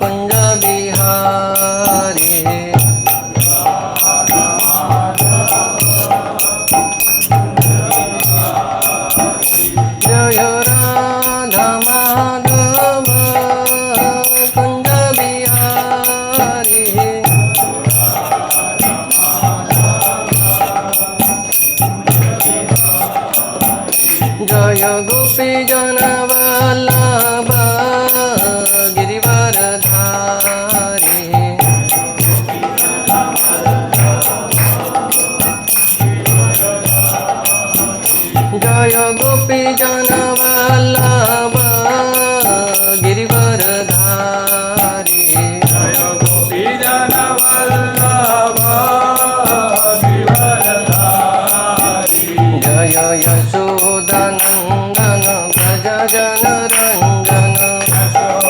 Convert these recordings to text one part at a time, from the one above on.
कुंज बिहारी जय राधा माधव कुंज बिहारी जय गोपी जन वल्लभ गिरिवरधारी जय गोपी जन वल्लभ गिरिवरधारी जय गोपी जन वल्लभ गिरिवरधारी जय यशोदानंदन व्रज जन रंजन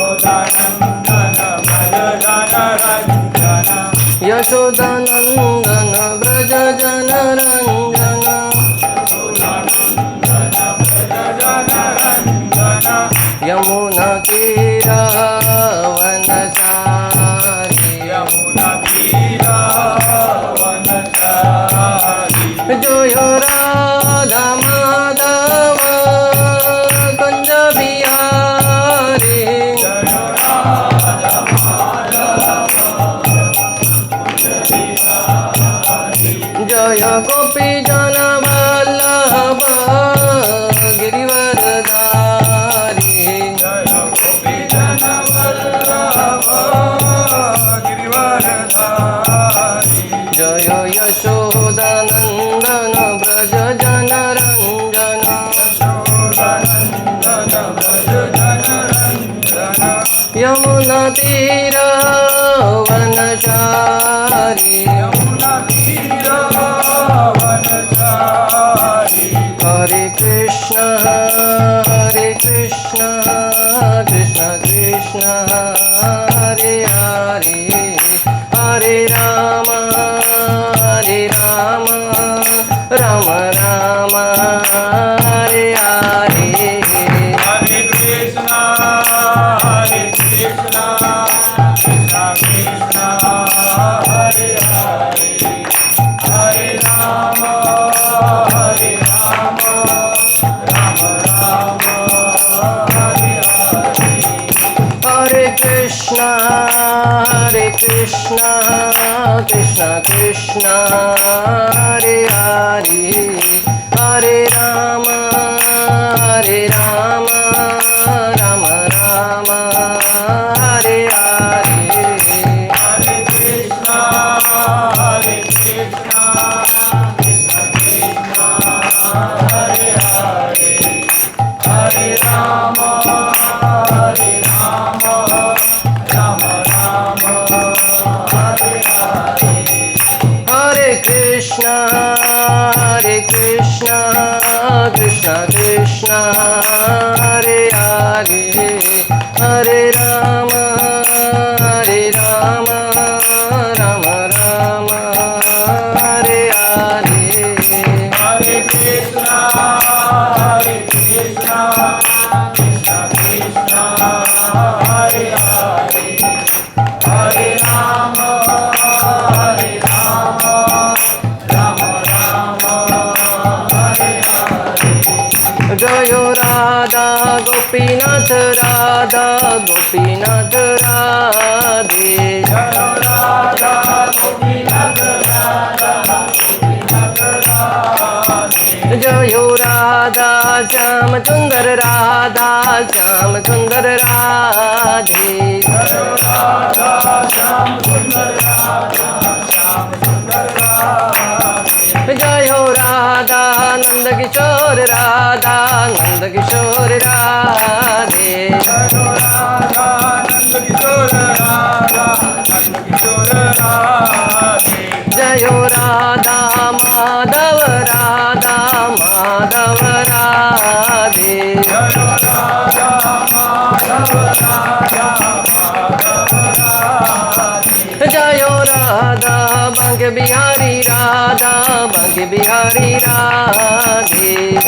यशोदानंदन व्रज जन रंजन यशोदानंदन व्रज जन रंजन यमुना तीरा वनचारी यमुना तीरा वनचारी जय राधा माधव कुंज बिहारी जय राधा माधव जय गोपी जन वल्लभ गिरिवरधारी जय गोपी जन वल्लभ गिरिवरधारी जय यशोदानंदन व्रज जन रंजन यशोदानंदन व्रज जन रंजन यमुना तीर वनचारी यमुना तीरा वनचारी हरे कृष्ण कृष्ण कृष्ण हरे हरे हरे राम राम राम हरे हरे हरे कृष्ण कृष्ण कृष्ण हरे हरे हरे राम राम राम हरे हरे हरे कृष्ण कृष्ण कृष्ण हरे हरे हरे राम राम राम हरे हरे हरे कृष्ण कृष्ण कृष्ण हरे हरे हरे राम राम राम हरे हरे हरे कृष्ण कृष्ण कृष्ण हरे हरे हरे राम राम राम हरे हरे हरे कृष्ण कृष्ण कृष्ण हरे हरे हरे राम राम हरे हरे जय राधा गोपीनाथ राधा गोपीनाथ राधे जय राधा गोपीनाथ राधा गोपीनाथ राधे जय राधा श्याम सुंदर राधा श्याम सुंदर राधे जय राधा श्याम सुंदर राधा श्याम सुंदर राधे जय राधा नंद किशोर राधा नंद किशोर राधे जय राधा नंद किशोर राधा नंद किशोर राधे जय राधा माधव राधा माधव राधे जय राधा माधव राधा माधव राधे जय राधा बांके बिहारी राधा बांके बिहारी राधे जय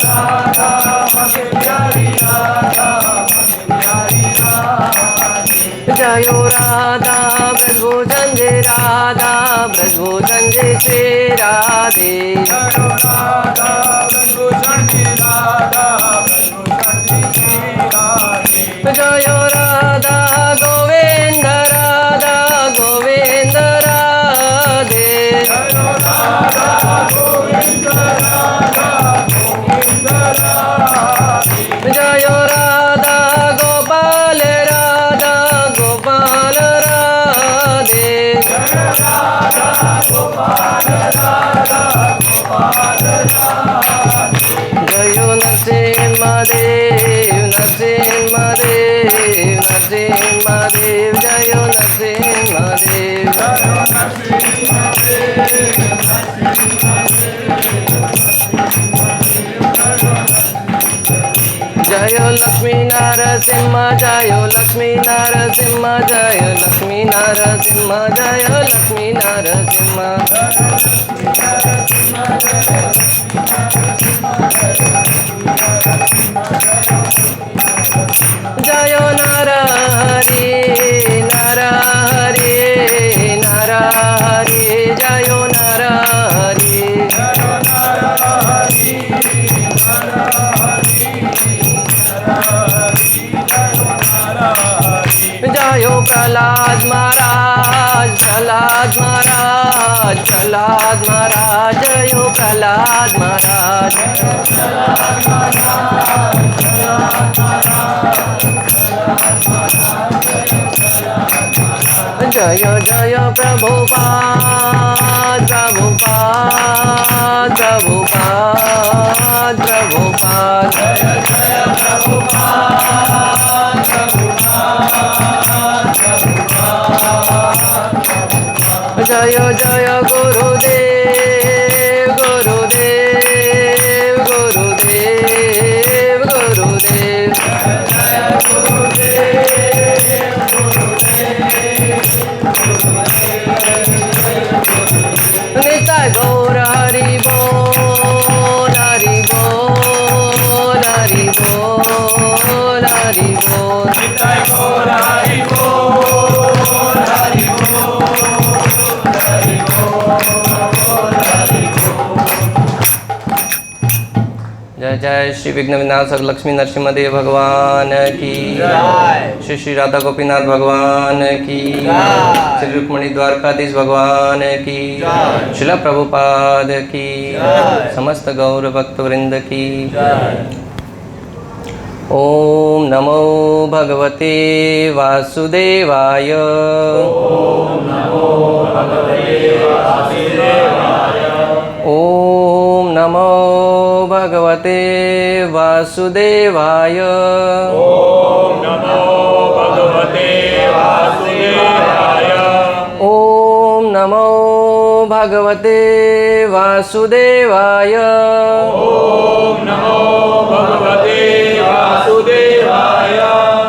राधा बांके बिहारी राधा बांके बिहारी जयो राधा ब्रजभूषण जय राधा ब्रजभूषण जय श्री राधे जयो राधा ब्रजभूषण जय राधा ब्रजभूषण जय श्री राधे जयो राधा गोविंद राधा गोविंद राधे जयो राधा गोविंद राधा गोविंद राधे जयो राधा गोपाल राधा गोपाल राधे जय राधा गोपाल राधा गोपाल राधे जयो नरसिंहदेव नरसिंहदेव नरसिंहदेव जयो नरसिंहदेव जयो नरसिंहदेव जयो लक्ष्मी नरसिंह जयो लक्ष्मी नरसिंह जयो लक्ष्मी नरसिंह जयो लक्ष्मी नरसिंह जयो नर हरि नर हरि नर हरि जयो नर हरि जयो प्रहलाद महाराज प्रहलाद महाराज प्रहलाद महाराज जयो प्रहलाद महाराज जय जय प्रभुपाद प्रभुपाद प्रभुपाद प्रभुपाद जय जय गुरुदेव गुरुदेव गुरुदेव गुरुदेव निताय गौर हरि बोल हरि बोल हरि बोल हरि बोल निताय गौर हरि बोल हरि जय जय श्री विघ्न विनाशक लक्ष्मी नरसिंहदेव भगवान की जय। श्री श्री राधा गोपीनाथ भगवान की जय। श्री रुक्मणी द्वारकाधीश भगवान की जय। शिला प्रभुपाद की जय। समस्त गौर भक्त वृंद की जय। ओम नमो भगवते वासुदेवाय ओम नमो भगवते वासुदेवाय ओम नमो भगवते वासुदेवाय ओम नमो भगवते वासुदेवाय ओम नमो भगवते वासुदेवाय ओम नमो भगवते वासुदेवाय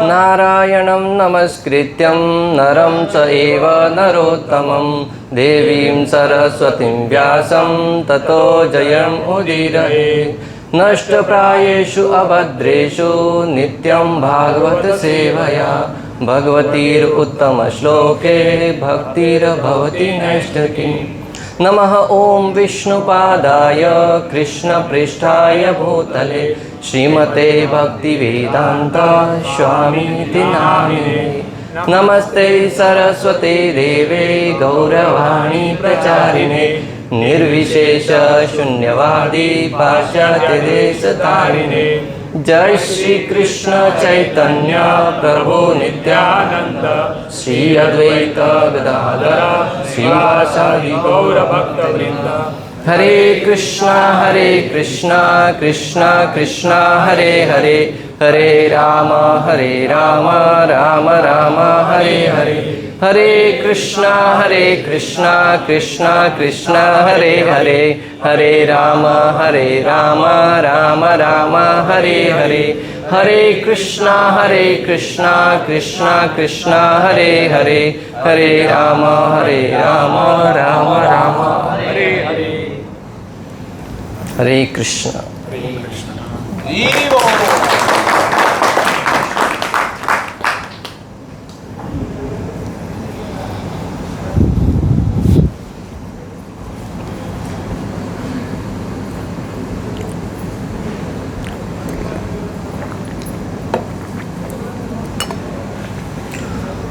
नारायणं नमस्कृत्यं नरं चैव नरोत्तमं देवीं सरस्वतीं व्यासं ततो जयम् उदीरयेत् नष्टप्रायेषु अभद्रेषु नित्यं भागवत सेवया भगवतीरुत्तमश्लोके भक्तिर्भवति नैष्ठिकीम् नमः ॐ विष्णुपादाय कृष्णपृष्ठाय भूतले श्रीमते भक्तिवेदान्त स्वामीति नामिने नमस्ते सरस्वते देवे गौरवाणी प्रचारिणे निर्विशेष शून्यवादी पाश्चात्यदेशतारिणे जय श्री कृष्ण चैतन्य प्रभु नित्यानंद श्री अद्वैत गदाधर श्रीवासादि गौर भक्त वृंद हरे कृष्णा कृष्णा कृष्णा हरे हरे हरे राम राम राम हरे हरे हरे कृष्णा कृष्णा कृष्णा हरे हरे हरे राम राम राम हरे हरे हरे कृष्णा कृष्णा कृष्णा हरे हरे हरे राम राम राम हरे हरे हरे कृष्ण जीवो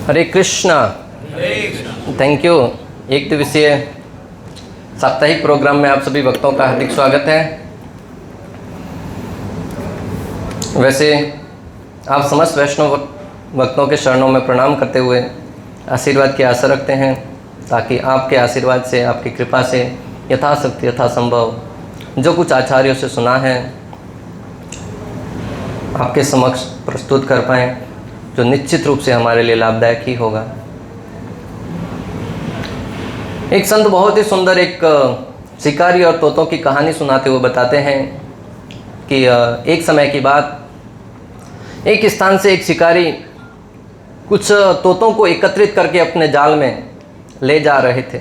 हरे कृष्णा। Thank you. एक दिवसीय साप्ताहिक प्रोग्राम में आप सभी भक्तों का हार्दिक स्वागत है। वैसे आप समस्त वैष्णव भक्तों के चरणों में प्रणाम करते हुए आशीर्वाद की आशा रखते हैं, ताकि आपके आशीर्वाद से, आपकी कृपा से यथाशक्ति यथासंभव जो कुछ आचार्यों से सुना है आपके समक्ष प्रस्तुत कर पाएँ, जो निश्चित रूप से हमारे लिए लाभदायक ही होगा। एक संत बहुत ही सुंदर एक शिकारी और तोतों की कहानी सुनाते हुए बताते हैं कि एक समय की बात, एक स्थान से एक शिकारी कुछ तोतों को एकत्रित करके अपने जाल में ले जा रहे थे।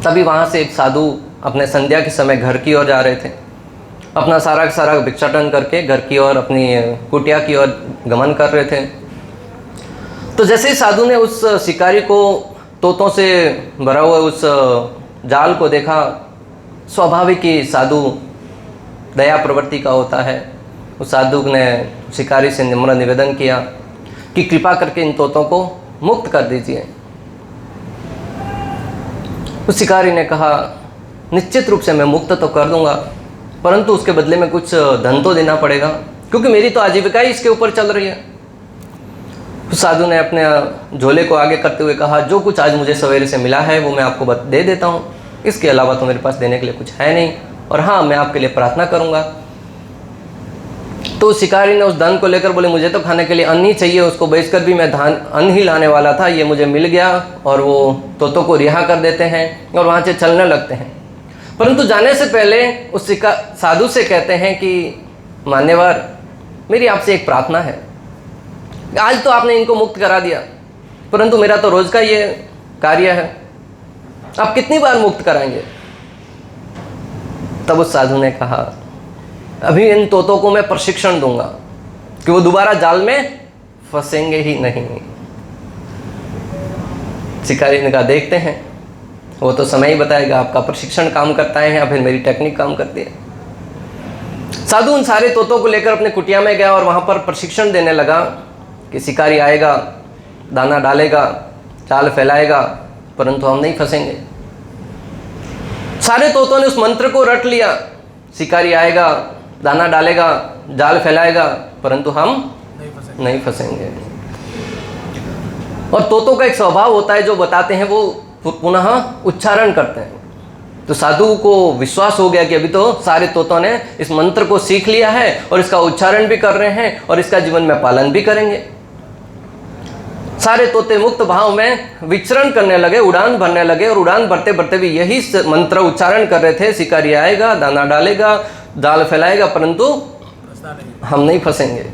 तभी वहाँ से एक साधु अपने संध्या के समय घर की ओर जा रहे थे। अपना सारा का सारा भिक्षाटन करके घर की ओर, अपनी कुटिया की ओर गमन कर रहे थे। तो जैसे ही साधु ने उस शिकारी को तोतों से भरा हुआ उस जाल को देखा, स्वाभाविक ही साधु दया प्रवृत्ति का होता है। उस साधु ने शिकारी से नम्र निवेदन किया कि कृपा करके इन तोतों को मुक्त कर दीजिए। उस शिकारी ने कहा, निश्चित रूप से मैं मुक्त तो कर दूंगा, परंतु उसके बदले में कुछ धन तो देना पड़ेगा, क्योंकि मेरी तो आजीविका ही इसके ऊपर चल रही है। उस साधु ने अपने झोले को आगे करते हुए कहा, जो कुछ आज मुझे सवेरे से मिला है वो मैं आपको दे देता हूँ, इसके अलावा तो मेरे पास देने के लिए कुछ है नहीं, और हाँ, मैं आपके लिए प्रार्थना करूँगा। तो शिकारी ने उस धन को लेकर बोले, मुझे तो खाने के लिए अन्न ही चाहिए, उसको बेचकर भी मैं अन्न ही लाने वाला था, ये मुझे मिल गया। और वो तोतों को रिहा कर देते हैं और वहाँ से चलने लगते हैं। परंतु जाने से पहले उस साधु से कहते हैं कि मान्यवर, मेरी आपसे एक प्रार्थना है। आज तो आपने इनको मुक्त करा दिया, परंतु मेरा तो रोज का ये कार्य है, आप कितनी बार मुक्त कराएंगे? तब उस साधु ने कहा, अभी इन तोतों को मैं प्रशिक्षण दूंगा कि वो दोबारा जाल में फंसेंगे ही नहीं। शिकारी ने कहा, देखते हैं, वो तो समय ही बताएगा आपका प्रशिक्षण काम करता है या फिर मेरी टेक्निक काम करती है। साधु उन सारे तोतों को लेकर अपने कुटिया में गया और वहां पर प्रशिक्षण देने लगा कि शिकारी आएगा, दाना डालेगा, जाल फैलाएगा, परंतु हम नहीं फंसेंगे। सारे तोतों ने उस मंत्र को रट लिया, शिकारी आएगा, दाना डालेगा, जाल फैलाएगा, परंतु हम नहीं फंसेंगे। और तोतों का एक स्वभाव होता है, जो बताते हैं वो पुनः उच्चारण करते हैं। तो साधु को विश्वास हो गया कि अभी तो सारे तोतों ने इस मंत्र को सीख लिया है और इसका उच्चारण भी कर रहे हैं और इसका जीवन में पालन भी करेंगे। सारे तोते मुक्त भाव में विचरण करने लगे, उड़ान भरने लगे, और उड़ान भरते भरते भी यही मंत्र उच्चारण कर रहे थे, शिकारी आएगा, दाना डालेगा, जाल फैलाएगा, परंतु हम नहीं फंसेंगे।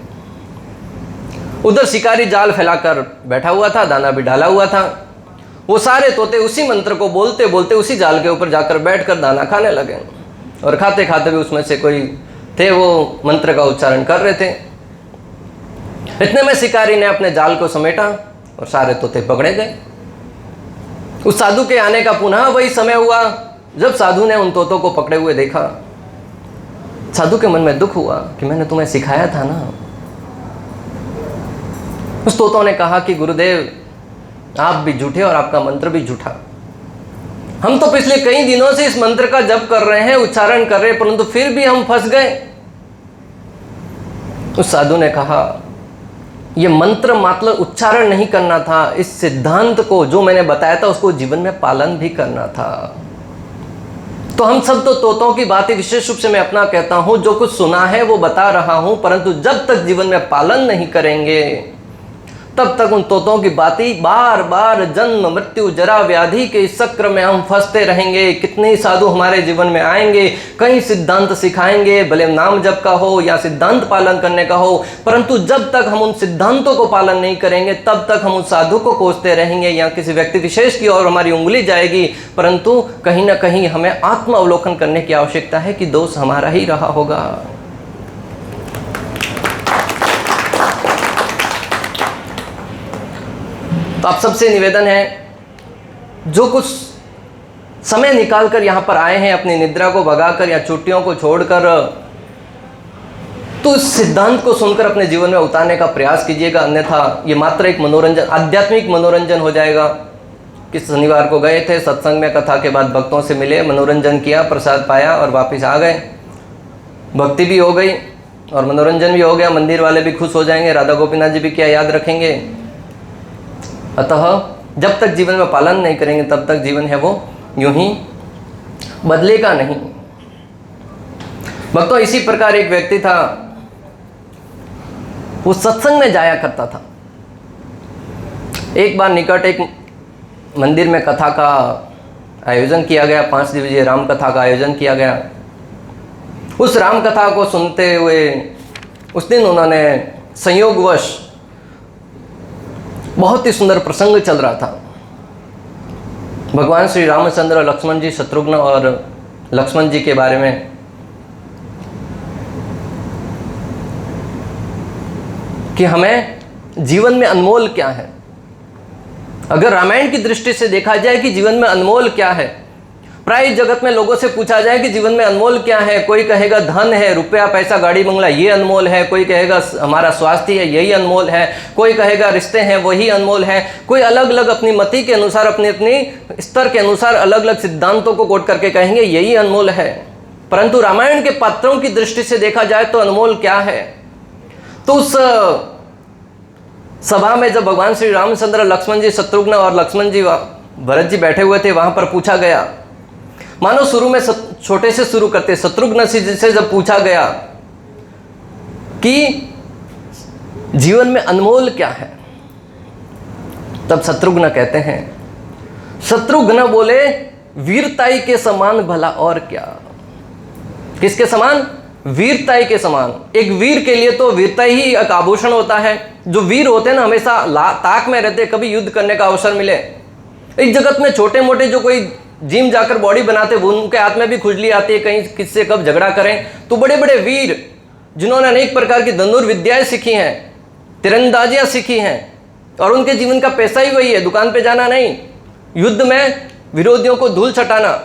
उधर शिकारी जाल फैलाकर बैठा हुआ था, दाना भी डाला हुआ था। वो सारे तोते उसी मंत्र को बोलते बोलते उसी जाल के ऊपर जाकर बैठकर दाना खाने लगे, और खाते खाते भी उसमें से कोई थे वो मंत्र का उच्चारण कर रहे थे। इतने में शिकारी ने अपने जाल को समेटा और सारे तोते पकड़े गए। उस साधु के आने का पुनः वही समय हुआ जब साधु ने उन तोतों को पकड़े हुए देखा। साधु के मन में दुख हुआ कि मैंने तुम्हें सिखाया था ना। उस तोतों ने कहा कि गुरुदेव, आप भी झूठे और आपका मंत्र भी झूठा। हम तो पिछले कई दिनों से इस मंत्र का जप कर रहे हैं, उच्चारण कर रहे हैं, परंतु फिर भी हम फंस गए। उस साधु ने कहा, यह मंत्र मात्र उच्चारण नहीं करना था, इस सिद्धांत को जो मैंने बताया था उसको जीवन में पालन भी करना था। तो हम सब तो तोतों की बातें, विशेष रूप से मैं अपना कहता हूं, जो कुछ सुना है वो बता रहा हूं, परंतु जब तक जीवन में पालन नहीं करेंगे तब तक उन तोतों की बातें बार बार जन्म मृत्यु जरा व्याधि के इस चक्र में हम फंसते रहेंगे। कितने ही साधु हमारे जीवन में आएंगे, कई सिद्धांत सिखाएंगे, भले नाम जप का हो या सिद्धांत पालन करने का हो, परंतु जब तक हम उन सिद्धांतों को पालन नहीं करेंगे तब तक हम उस साधु को कोसते रहेंगे या किसी व्यक्ति विशेष की ओर हमारी उंगली जाएगी। परंतु कहीं ना कहीं हमें आत्म अवलोकन करने की आवश्यकता है कि दोष हमारा ही रहा होगा। तो आप सबसे निवेदन है, जो कुछ समय निकालकर यहाँ पर आए हैं, अपनी निद्रा को भगाकर या छुट्टियों को छोड़कर तो इस सिद्धांत को सुनकर अपने जीवन में उतारने का प्रयास कीजिएगा, अन्यथा ये मात्र एक मनोरंजन, आध्यात्मिक मनोरंजन हो जाएगा। कि शनिवार को गए थे सत्संग में, कथा के बाद भक्तों से मिले, मनोरंजन किया, प्रसाद पाया और वापस आ गए। भक्ति भी हो गई और मनोरंजन भी हो गया, मंदिर वाले भी खुश हो जाएंगे, राधा गोपीनाथ जी भी क्या याद रखेंगे। अतः जब तक जीवन में पालन नहीं करेंगे तब तक जीवन है वो यूं ही बदलेगा नहीं। भक्तों, इसी प्रकार एक व्यक्ति था, वो सत्संग में जाया करता था। एक बार निकट एक मंदिर में कथा का आयोजन किया गया, 5 दिवसीय राम कथा का आयोजन किया गया। उस राम कथा को सुनते हुए उस दिन उन्होंने संयोगवश, बहुत ही सुंदर प्रसंग चल रहा था, भगवान श्री रामचंद्र, लक्ष्मण जी, शत्रुघ्न और लक्ष्मण जी के बारे में। कि हमें जीवन में अनमोल क्या है। अगर रामायण की दृष्टि से देखा जाए कि जीवन में अनमोल क्या है, प्राय जगत में लोगों से पूछा जाए कि जीवन में अनमोल क्या है, कोई कहेगा धन है, रुपया, पैसा, गाड़ी, बंगला, ये अनमोल है। कोई कहेगा हमारा स्वास्थ्य है, यही अनमोल है। कोई कहेगा रिश्ते हैं, वही अनमोल है। कोई अलग अलग अपनी मति के अनुसार, अपनी अपनी स्तर के अनुसार अलग अलग सिद्धांतों को कोट करके कहेंगे यही अनमोल है। परंतु रामायण के पात्रों की दृष्टि से देखा जाए तो अनमोल क्या है। तो उस सभा में जब भगवान श्री रामचंद्र, लक्ष्मण जी, शत्रुघ्न और लक्ष्मण जी, भरत जी बैठे हुए थे, वहां पर पूछा गया, मानो शुरू में छोटे से शुरू करते, शत्रुघ्न से जब पूछा गया कि जीवन में अनमोल क्या है, तब शत्रुघ्न कहते हैं, शत्रुघ्न बोले वीरताई के समान भला और क्या। किसके समान? वीरताई के समान। एक वीर के लिए तो वीरता ही एक आभूषण होता है। जो वीर होते हैं ना, हमेशा ताक में रहते, कभी युद्ध करने का अवसर मिले। इस जगत में छोटे मोटे जो कोई जिम जाकर बॉडी बनाते, उनके हाथ में भी खुजली आती है, कहीं किससे कब झगड़ा करें। तो बड़े बड़े वीर जिन्होंने अनेक प्रकार की धनुर्विद्याएं सीखी हैं, तीरंदाजियां सीखी हैं, और उनके जीवन का पैसा ही वही है, दुकान पे जाना नहीं, युद्ध में विरोधियों को धूल छटाना।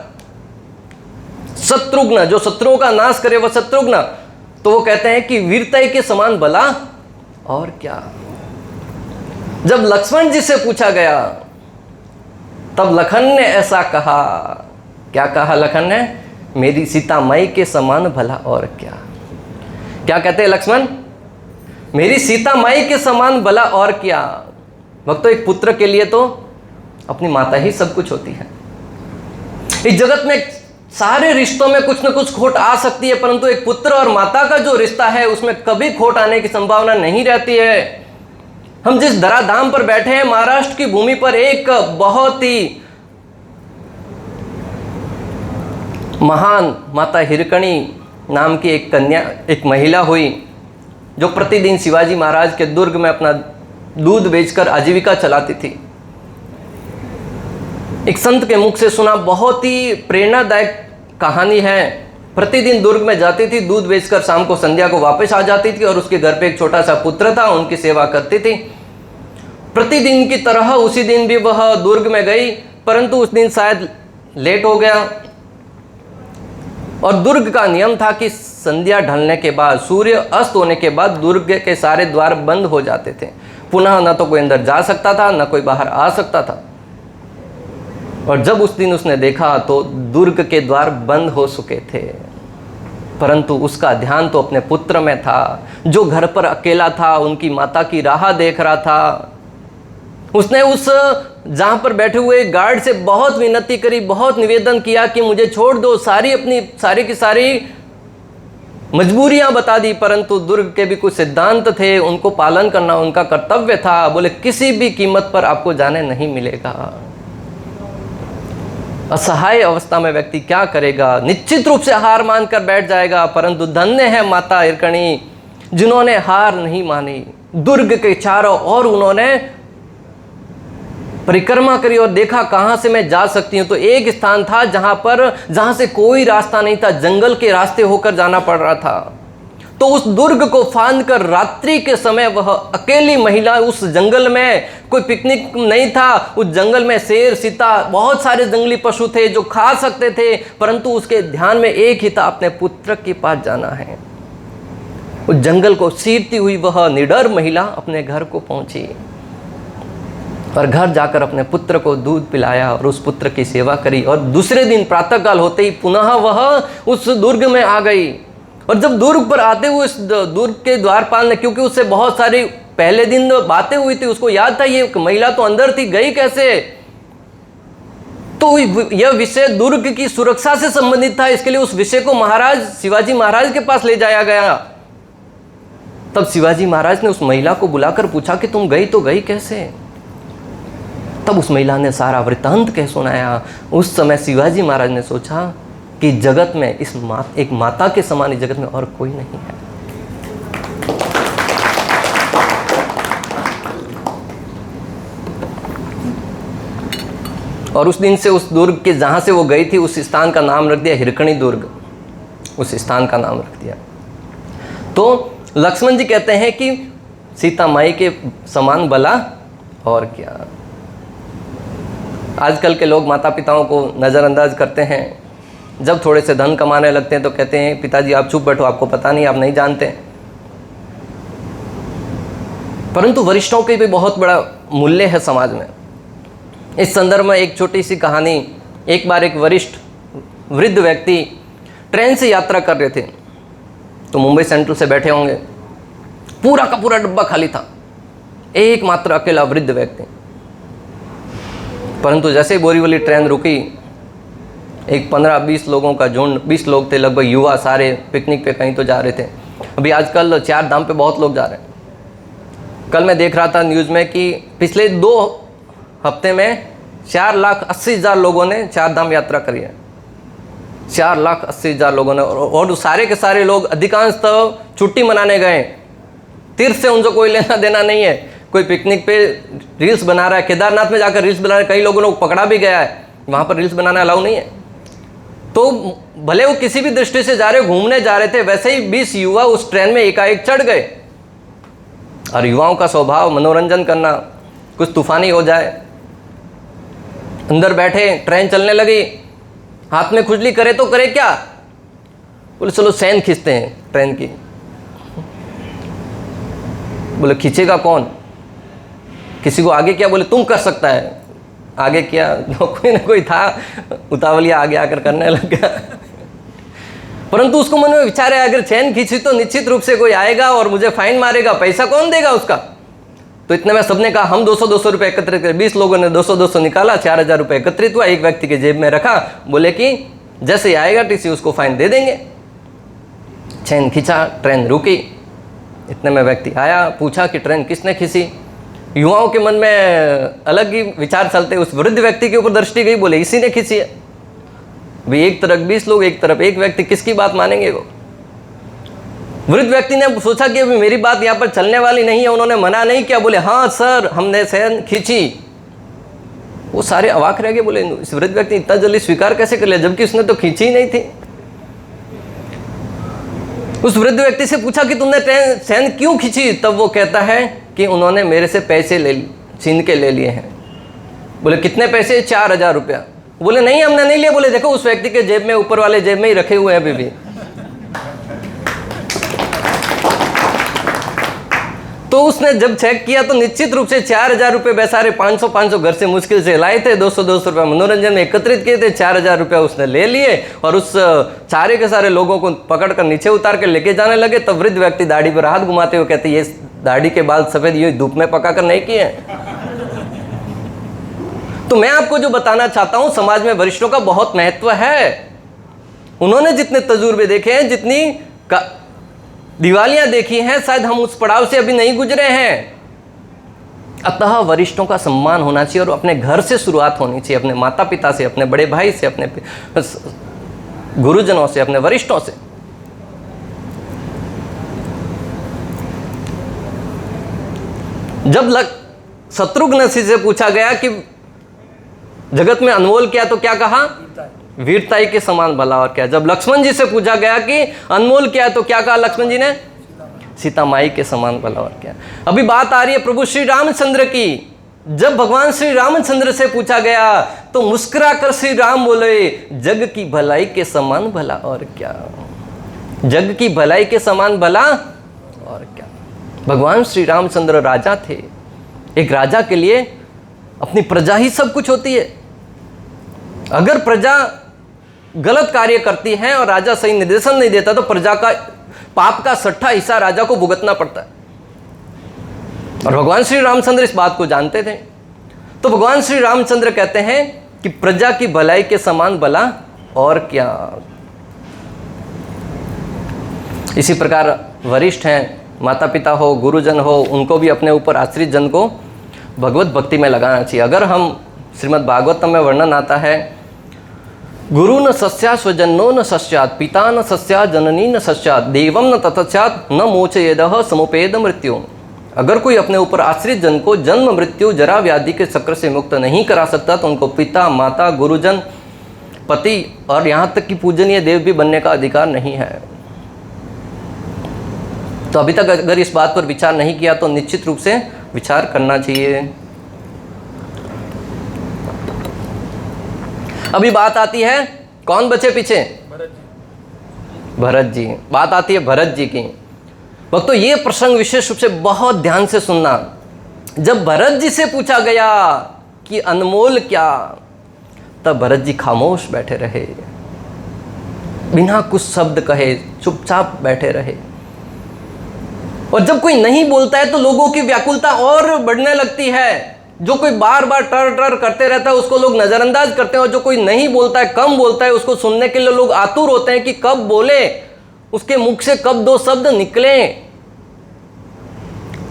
शत्रुघ्न, जो शत्रुओं का नाश करे वह शत्रुघ्न। तो वो कहते हैं कि वीरताई के समान भला और क्या। जब लक्ष्मण जी से पूछा गया तब लखन ने ऐसा कहा। क्या कहा लखन ने? मेरी सीता माई के समान भला और क्या। क्या कहते हैं लक्ष्मण? मेरी सीता माई के समान भला और क्या। भक्तों, एक पुत्र के लिए तो अपनी माता ही सब कुछ होती है। इस जगत में सारे रिश्तों में कुछ न कुछ खोट आ सकती है, परंतु एक पुत्र और माता का जो रिश्ता है उसमें कभी खोट आने की संभावना नहीं रहती है। हम जिस धराधाम पर बैठे हैं, महाराष्ट्र की भूमि पर एक बहुत ही महान माता हिरकणी नाम की एक कन्या, एक महिला हुई, जो प्रतिदिन शिवाजी महाराज के दुर्ग में अपना दूध बेचकर आजीविका चलाती थी। एक संत के मुख से सुना, बहुत ही प्रेरणादायक कहानी है। प्रतिदिन दुर्ग में जाती थी, दूध बेचकर शाम को संध्या को वापस आ जाती थी, और उसके घर पे एक छोटा सा पुत्र था, उनकी सेवा करती थी। प्रतिदिन की तरह उसी दिन भी वह दुर्ग में गई, परंतु उस दिन शायद लेट हो गया, और दुर्ग का नियम था कि संध्या ढलने के बाद, सूर्य अस्त होने के बाद दुर्ग के सारे द्वार बंद हो जाते थे। पुनः न तो कोई अंदर जा सकता था, न कोई बाहर आ सकता था। और जब उस दिन उसने देखा तो दुर्ग के द्वार बंद हो चुके थे, परंतु उसका ध्यान तो अपने पुत्र में था, जो घर पर अकेला था, उनकी माता की राह देख रहा था। उसने उस जहाँ पर बैठे हुए गार्ड से बहुत विनती करी, बहुत निवेदन किया कि मुझे छोड़ दो, अपनी सारी की सारी मजबूरियां बता दी, परंतु दुर्ग के भी कुछ सिद्धांत थे, उनको पालन करना उनका कर्तव्य था। बोले किसी भी कीमत पर आपको जाने नहीं मिलेगा। असहाय अवस्था में व्यक्ति क्या करेगा? निश्चित रूप से हार मानकर बैठ जाएगा, परंतु धन्य है माता हिरकणी जिन्होंने हार नहीं मानी। दुर्ग के चारों ओर उन्होंने परिक्रमा करी और देखा कहां से मैं जा सकती हूं। तो एक स्थान था जहां से कोई रास्ता नहीं था, जंगल के रास्ते होकर जाना पड़ रहा था। तो उस दुर्ग को फांद कर रात्रि के समय वह अकेली महिला उस जंगल में, कोई पिकनिक नहीं था, उस जंगल में शेर, चीता, बहुत सारे जंगली पशु थे जो खा सकते थे, परंतु उसके ध्यान में एक ही था, अपने पुत्र के पास जाना है। उस जंगल को चीरती हुई वह निडर महिला अपने घर को पहुंची और घर जाकर अपने पुत्र को दूध पिलाया और उस पुत्र की सेवा करी। और दूसरे दिन प्रातःकाल होते ही पुनः वह उस दुर्ग में आ गई। और जब दुर्ग पर आते हुए उस दुर्ग के द्वारपाल ने, क्योंकि उससे बहुत सारी पहले दिन बातें हुई थी, उसको याद था ये महिला तो अंदर थी, गई कैसे। तो यह विषय दुर्ग की सुरक्षा से संबंधित था, इसके लिए उस विषय को महाराज शिवाजी महाराज के पास ले जाया गया। तब शिवाजी महाराज ने उस महिला को बुलाकर पूछा कि तुम गई तो गई कैसे। तब उस महिला ने सारा वृत्तांत कह सुनाया। उस समय शिवाजी महाराज ने सोचा कि जगत में एक माता के समान इस जगत में और कोई नहीं है। और उस दिन से उस दुर्ग के जहां से वो गई थी उस स्थान का नाम रख दिया हिरकणी दुर्ग, उस स्थान का नाम रख दिया। तो लक्ष्मण जी कहते हैं कि सीता माई के समान भला और क्या। आजकल के लोग माता पिताओं को नज़रअंदाज करते हैं। जब थोड़े से धन कमाने लगते हैं तो कहते हैं पिताजी आप चुप बैठो, आपको पता नहीं, आप नहीं जानते। परंतु वरिष्ठों के भी बहुत बड़ा मूल्य है समाज में। इस संदर्भ में एक छोटी सी कहानी। एक बार एक वरिष्ठ वृद्ध व्यक्ति ट्रेन से यात्रा कर रहे थे, तो मुंबई सेंट्रल से बैठे होंगे, पूरा का पूरा डब्बा खाली था, एकमात्र अकेला वृद्ध व्यक्ति। परंतु जैसे ही बोरीवली ट्रेन रुकी, एक 15-20 लोगों का झुंड, 20 लोग थे लगभग, युवा सारे पिकनिक पे कहीं तो जा रहे थे। अभी आजकल 4 धाम पे बहुत लोग जा रहे हैं। कल मैं देख रहा था न्यूज़ में कि पिछले 2 हफ्ते में 4,80,000 लोगों ने 4 धाम यात्रा करी है। 4,80,000 लोगों ने, और सारे के सारे लोग अधिकांश तो छुट्टी मनाने गए। तीर्थ से उनको कोई लेना देना नहीं है। कोई पिकनिक पे रील्स बना रहा है, केदारनाथ में जाकर रील्स बना रहा है, कई लोगों को पकड़ा भी गया है, वहाँ पर रील्स बनाना अलाउ नहीं है। तो भले वो किसी भी दृष्टि से जा रहे, घूमने जा रहे थे, वैसे ही 20 युवा उस ट्रेन में एकाएक चढ़ गए। और युवाओं का स्वभाव मनोरंजन करना, कुछ तूफानी हो जाए। अंदर बैठे, ट्रेन चलने लगी, हाथ में खुजली करे तो करे क्या, बोले चलो चैन खींचते हैं ट्रेन की। बोले खींचेगा कौन, किसी को आगे किया, बोले तुम कर सकता है। आगे किया, कोई ना कोई था, उतावलिया आगे आकर करने लग गया। परंतु उसको मन में विचार है, अगर चैन खींची तो निश्चित रूप से कोई आएगा और मुझे फाइन मारेगा, पैसा कौन देगा उसका। तो इतने में सबने कहा हम 200-200 रुपये एकत्रित करें। 20 लोगों ने 200-200 निकाला, 4,000 रुपये एकत्रित हुआ, एक व्यक्ति के जेब में रखा, बोले कि जैसे आएगा टीसी उसको फाइन दे देंगे। चैन खींचा, ट्रेन रुकी। इतने में व्यक्ति आया, पूछा कि ट्रेन किसने खींची। युवाओं के मन में अलग ही विचार चलते, उस वृद्ध व्यक्ति के ऊपर दृष्टि गई, बोले इसी ने खींची है। भाई एक तरफ 20 लोग, एक तरफ एक व्यक्ति, किसकी बात मानेंगे वो। वृद्ध व्यक्ति ने सोचा कि अभी मेरी बात यहाँ पर चलने वाली नहीं है, उन्होंने मना नहीं किया, बोले हाँ सर हमने चैन खींची। वो सारे अवाक रह गए, बोले इस वृद्ध व्यक्ति इतना जल्दी स्वीकार कैसे कर लिया, जबकि उसने तो खींची ही नहीं थी। उस वृद्ध व्यक्ति से पूछा कि तुमने चैन क्यों खींची, तब वो कहता है कि उन्होंने मेरे से पैसे छीन के ले लिए हैं। बोले कितने पैसे, 4,000 रुपया। बोले नहीं हमने नहीं लिया। बोले देखो उस व्यक्ति के जेब में, ऊपर वाले जेब में ही रखे हुए हैं अभी भी। तो उसने जब चेक किया तो निश्चित रूप से 4,000 रुपये बेसारे 500-500 घर से मुश्किल से लाए थे, 200-200 रुपये मनोरंजन में एकत्रित किए थे, 4,000 रुपये उसने ले लिए और उस सारे के सारे लोगों को पकड़कर नीचे उतार के लेके जाने लगे। तब वृद्ध व्यक्ति दाढ़ी पर हाथ घुमाते हुए कहते ये दाढ़ी के बाल सफेद ये धूप में पकाकर नहीं किए। तो मैं आपको जो बताना चाहता हूं, समाज में वरिष्ठों का बहुत महत्व है। उन्होंने जितने तजुर्बे देखे हैं, जितनी दिवालियां देखी हैं, शायद हम उस पड़ाव से अभी नहीं गुजरे हैं। अतः वरिष्ठों का सम्मान होना चाहिए और अपने घर से शुरुआत होनी चाहिए, अपने माता पिता से, अपने बड़े भाई से, अपने गुरुजनों से, अपने वरिष्ठों से। जब शत्रुघ्न से पूछा गया कि जगत में अनमोल क्या, तो क्या कहा, वीरताई के समान भला और क्या। जब लक्ष्मण जी से पूछा गया कि अनमोल क्या है, तो क्या कहा लक्ष्मण जी ने, सीता माई के समान भला और क्या। अभी बात आ रही है प्रभु श्री रामचंद्र की। जब भगवान श्री रामचंद्र से पूछा गया तो मुस्कुरा कर श्री राम बोले जग की भलाई के समान भला और क्या। जग की भलाई के समान भला और क्या। भगवान श्री रामचंद्र राजा थे। एक राजा के लिए अपनी प्रजा ही सब कुछ होती है। अगर प्रजा गलत कार्य करती है और राजा सही निर्देशन नहीं देता तो प्रजा का पाप का 6ठा हिस्सा राजा को भुगतना पड़ता है। और भगवान श्री रामचंद्र इस बात को जानते थे। तो भगवान श्री रामचंद्र कहते हैं कि प्रजा की भलाई के समान भला और क्या। इसी प्रकार वरिष्ठ हैं, माता पिता हो, गुरुजन हो, उनको भी अपने ऊपर आश्रित जन को भगवत भक्ति में लगाना चाहिए। अगर हम श्रीमद् भागवतम में वर्णन आता है, गुरु न सस्या स्वजन्नो न सस्यात्, पिता न सस्या जननी न सस्यात्, देवम न ततस्यात्, न मोचयेदः समुपेद मृत्यु। अगर कोई अपने ऊपर आश्रित जन को जन्म मृत्यु जरा व्याधि के चक्र से मुक्त नहीं करा सकता तो उनको पिता, माता, गुरुजन, पति और यहाँ तक कि पूजनीय देव भी बनने का अधिकार नहीं है। तो अभी तक अगर इस बात पर विचार नहीं किया तो निश्चित रूप से विचार करना चाहिए। अभी बात आती है, कौन बचे पीछे? भरत जी। बात आती है भरत जी की। भक्तों, ये प्रसंग विशेष रूप से बहुत ध्यान से सुनना। जब भरत जी से पूछा गया कि अनमोल क्या, तब भरत जी खामोश बैठे रहे, बिना कुछ शब्द कहे चुपचाप बैठे रहे। और जब कोई नहीं बोलता है तो लोगों की व्याकुलता और बढ़ने लगती है। जो कोई बार बार टर टर करते रहता है उसको लोग नजरअंदाज करते हैं, और जो कोई नहीं बोलता है, कम बोलता है, उसको सुनने के लिए लोग आतुर होते हैं कि कब बोले, उसके मुख से कब 2 शब्द निकले।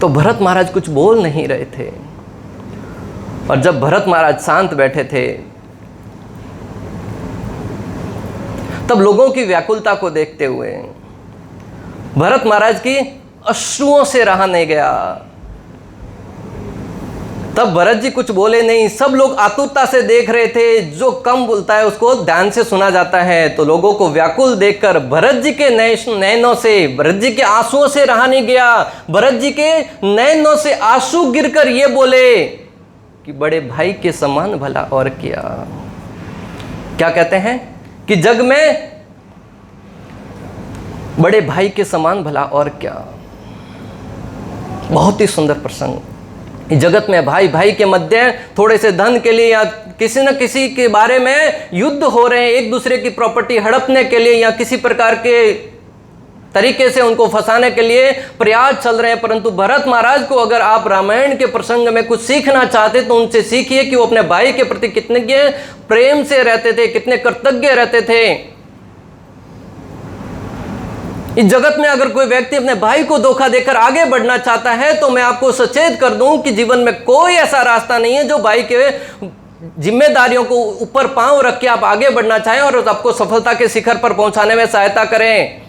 तो भरत महाराज कुछ बोल नहीं रहे थे। और जब भरत महाराज शांत बैठे थे तब लोगों की व्याकुलता को देखते हुए भरत महाराज की अश्रुओं से रहा नहीं गया। तब भरत जी कुछ बोले नहीं। सब लोग आतुरता से देख रहे थे। जो कम बोलता है उसको ध्यान से सुना जाता है। तो लोगों को व्याकुल देखकर भरत जी के नैनों से, भरत जी के आंसुओं से रहा नहीं गया। भरत जी के नैनों से आंसू गिरकर ये बोले कि बड़े भाई के समान भला और क्या। क्या कहते हैं कि जग में बड़े भाई के समान भला और क्या। बहुत ही सुंदर प्रसंग। जगत में भाई भाई के मध्य थोड़े से धन के लिए या किसी न किसी के बारे में युद्ध हो रहे हैं, एक दूसरे की प्रॉपर्टी हड़पने के लिए या किसी प्रकार के तरीके से उनको फंसाने के लिए प्रयास चल रहे हैं। परंतु भरत महाराज को अगर आप रामायण के प्रसंग में कुछ सीखना चाहते तो उनसे सीखिए कि वो अपने भाई के प्रति कितने प्रेम से रहते थे, कितने कृतज्ञ रहते थे। इस जगत में अगर कोई व्यक्ति अपने भाई को धोखा देकर आगे बढ़ना चाहता है तो मैं आपको सचेत कर दूं कि जीवन में कोई ऐसा रास्ता नहीं है जो भाई के जिम्मेदारियों को ऊपर पांव रख के आप आगे बढ़ना चाहें और आपको सफलता के शिखर पर पहुंचाने में सहायता करें।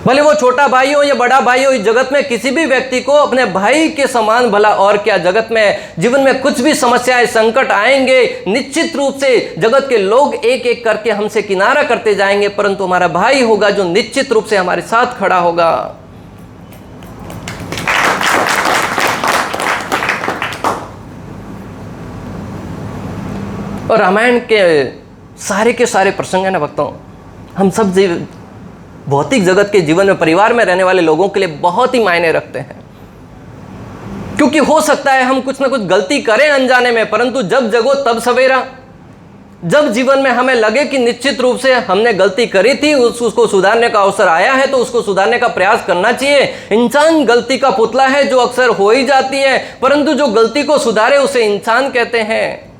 भले वो छोटा भाई हो या बड़ा भाई हो, इस जगत में किसी भी व्यक्ति को अपने भाई के समान भला और क्या। जगत में जीवन में कुछ भी समस्याएं संकट आएंगे, निश्चित रूप से जगत के लोग एक एक करके हमसे किनारा करते जाएंगे, परंतु हमारा भाई होगा जो निश्चित रूप से हमारे साथ खड़ा होगा। और रामायण के सारे प्रसंग है ना भक्तों, हम सब भौतिक जगत के जीवन में परिवार में रहने वाले लोगों के लिए बहुत ही मायने रखते हैं। क्योंकि हो सकता है हम कुछ ना कुछ गलती करें अनजाने में, परंतु जब जगो तब सवेरा। जब जीवन में हमें लगे कि निश्चित रूप से हमने गलती करी थी, उसको सुधारने का अवसर आया है तो उसको सुधारने का प्रयास करना चाहिए। इंसान गलती का पुतला है जो अक्सर हो ही जाती है, परंतु जो गलती को सुधारे उसे इंसान कहते हैं।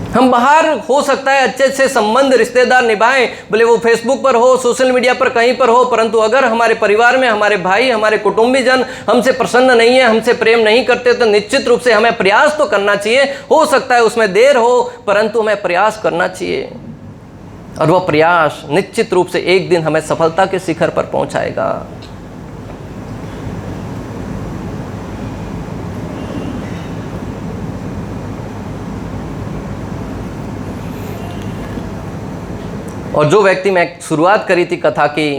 हम बाहर हो सकता है अच्छे से संबंध रिश्तेदार निभाएं, भले वो फेसबुक पर हो, सोशल मीडिया पर कहीं पर हो, परंतु अगर हमारे परिवार में हमारे भाई, हमारे कुटुंबीजन हमसे प्रसन्न नहीं है, हमसे प्रेम नहीं करते, तो निश्चित रूप से हमें प्रयास तो करना चाहिए। हो सकता है उसमें देर हो, परंतु हमें प्रयास करना चाहिए और वह प्रयास निश्चित रूप से एक दिन हमें सफलता के शिखर पर पहुंचाएगा। और जो व्यक्ति, मैं शुरुआत करी थी कथा की